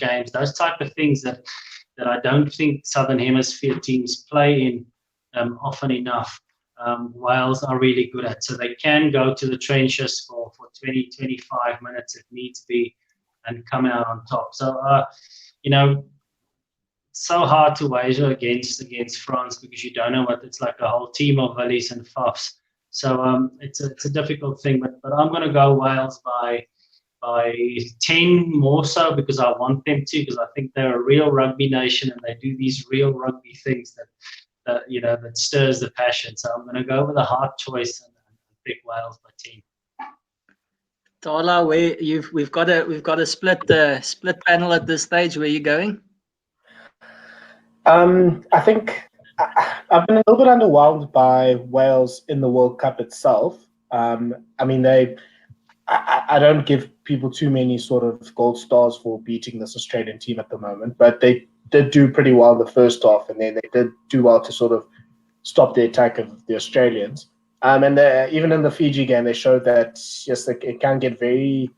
games, those type of things that I don't think Southern Hemisphere teams play in often enough. Wales are really good at. So they can go to the trenches for 20, 25 minutes if needs be and come out on top. So, so hard to wager against France because you don't know what it's like, a whole team of Willies and Fafs. So it's a difficult thing, but I'm going to go Wales by 10 more so because I want them to, because I think they're a real rugby nation and they do these real rugby things that stirs the passion. So I'm going to go with a hard choice and pick Wales by 10. Tala, we've got a split panel at this stage. Where are you going? I think I've been a little bit underwhelmed by Wales in the World Cup itself. I mean, I don't give people too many sort of gold stars for beating this Australian team at the moment, but they did do pretty well in the first half, and then they did do well to sort of stop the attack of the Australians. And even in the Fiji game, they showed that, yes, it can get very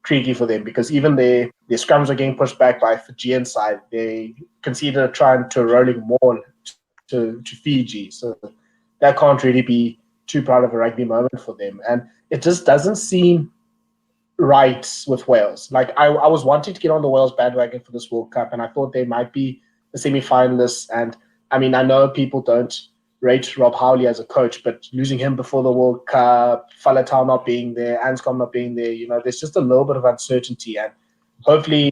tricky for them because even their scrums are getting pushed back by Fijian side. They conceded a try to a rolling maul to Fiji. So that can't really be too proud of a rugby moment for them. And it just doesn't seem right with Wales. Like I was wanting to get on the Wales bandwagon for this World Cup, and I thought they might be the semi-finalists. And I mean, I know people don't rate Rob Howley as a coach, but losing him before the World Cup, Faletau not being there, Anscombe not being there, there's just a little bit of uncertainty. And hopefully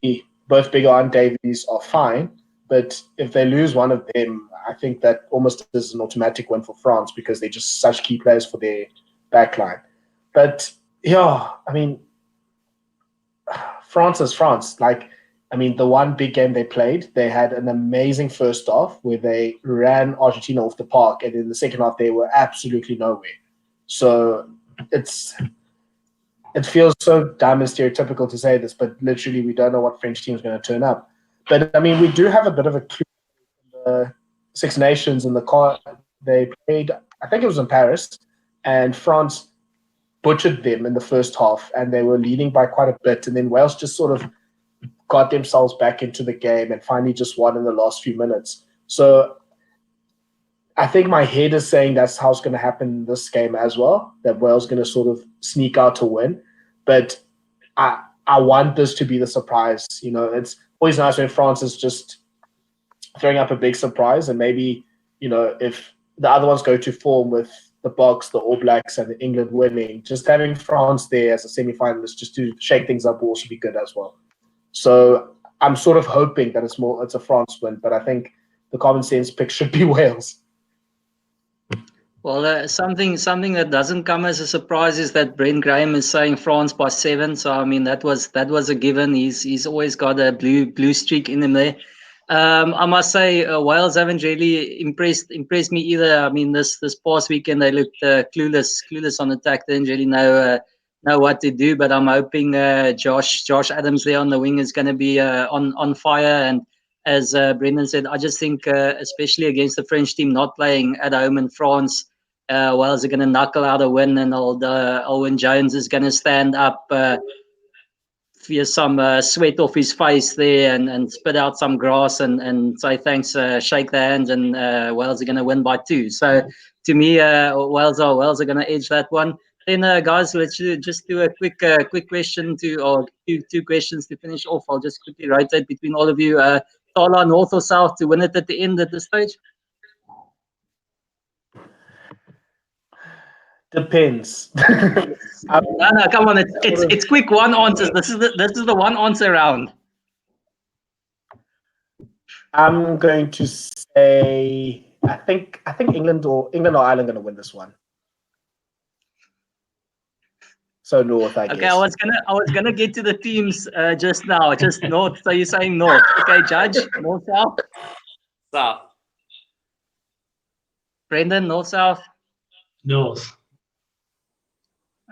both Biggar and Davies are fine. But if they lose one of them, I think that almost is an automatic win for France because they're just such key players for their backline. But yeah, I mean, France is France. Like, I mean, the one big game they played, they had an amazing first half where they ran Argentina off the park, and in the second half they were absolutely nowhere. So it feels so damn stereotypical to say this, but literally we don't know what French team is going to turn up. But I mean, we do have a bit of a clue in the Six Nations in the car. They played, I think it was in Paris, and France butchered them in the first half, and they were leading by quite a bit. And then Wales just sort of got themselves back into the game and finally just won in the last few minutes. So I think my head is saying that's how it's going to happen in this game as well, that Wales is going to sort of sneak out to win. But I want this to be the surprise. It's always nice when France is just throwing up a big surprise, and maybe, if the other ones go to form with the Boks, the All Blacks, and the England winning, just having France there as a semi-finalist just to shake things up will also be good as well. So I'm sort of hoping that it's a France win, but I think the common sense pick should be Wales. Well, something that doesn't come as a surprise is that Brent Graham is saying France by 7. So I mean that was a given. He's always got a blue streak in him there. I must say Wales haven't really impressed me either. I mean this past weekend they looked clueless on attack. They didn't really know what to do. But I'm hoping Josh Adams there on the wing is going to be on fire. And as Brendan said, I just think especially against the French team not playing at home in France, Wales are going to knuckle out a win, and old Owen Jones is going to stand up, feel some sweat off his face there, and spit out some grass and say thanks, shake their hands, and Wales are going to win by 2. So to me, Wales are going to edge that one. Then, guys, let's just do a quick question or two questions to finish off. I'll just quickly rotate between all of you. Tala, north or south to win it at the end at this stage? Depends. No, come on. It's quick one answers. This is the one answer round. I'm going to say I think England or Ireland are going to win this one. So north, I guess. Okay, I was gonna get to the teams just now. Just north. So you're saying north? Okay, Judge, north, south. South. Brendon, north, south. North.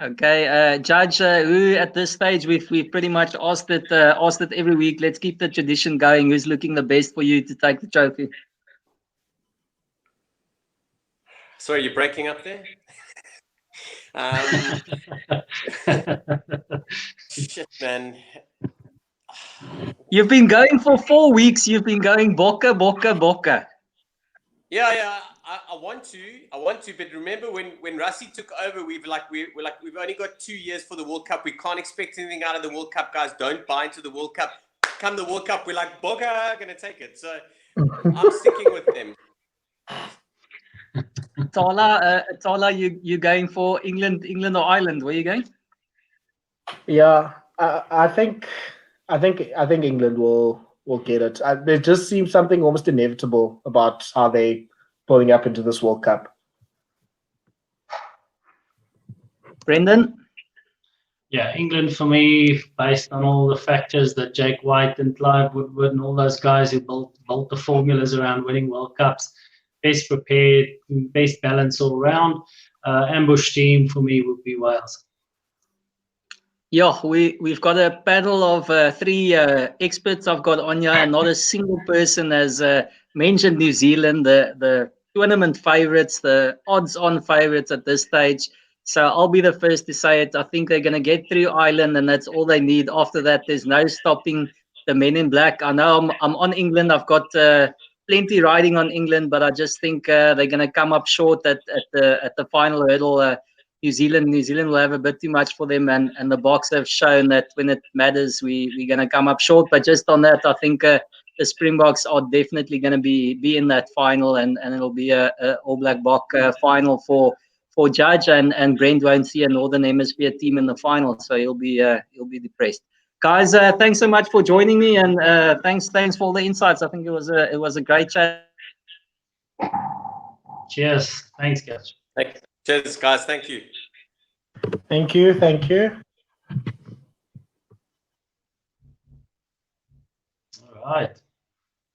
Okay, Judge, who at this stage we've pretty much asked it every week. Let's keep the tradition going. Who's looking the best for you to take the trophy? Sorry, you're breaking up there. Shit, man. You've been going for 4 weeks. You've been going Bokke. Yeah. I want to, but remember when Rassie took over, we've only got 2 years for the World Cup. We can't expect anything out of the World Cup, guys. Don't buy into the World Cup. Come the World Cup, we're like, Boga, gonna take it. So I'm sticking with them. Tala, you going for England or Ireland? Where are you going? Yeah, I think England will get it. There just seems something almost inevitable about how they pulling up into this World Cup. Brendon? Yeah, England for me, based on all the factors that Jake White and Clive Woodward and all those guys who built the formulas around winning World Cups, best prepared, best balance all around. Ambush team for me would be Wales. Yeah, we've got a panel of 3 experts I've got on here, and not a single person has mentioned New Zealand, the tournament favourites, the odds-on favourites at this stage. So I'll be the first to say it. I think they're going to get through Ireland, and that's all they need. After that, there's no stopping the men in black. I know I'm on England. I've got plenty riding on England, but I just think they're going to come up short at the final hurdle. New Zealand will have a bit too much for them, and the Boks have shown that when it matters, we're going to come up short. But just on that, I think the Springboks are definitely going to be in that final, and it'll be a All Black Bok final for Judge, and Brent won't see a Northern Hemisphere team in the final, so he'll be depressed. Guys, thanks so much for joining me, and thanks for all the insights. I think it was a great chat. Cheers. Thanks, guys. Cheers, guys. Thank you. Thank you. All right.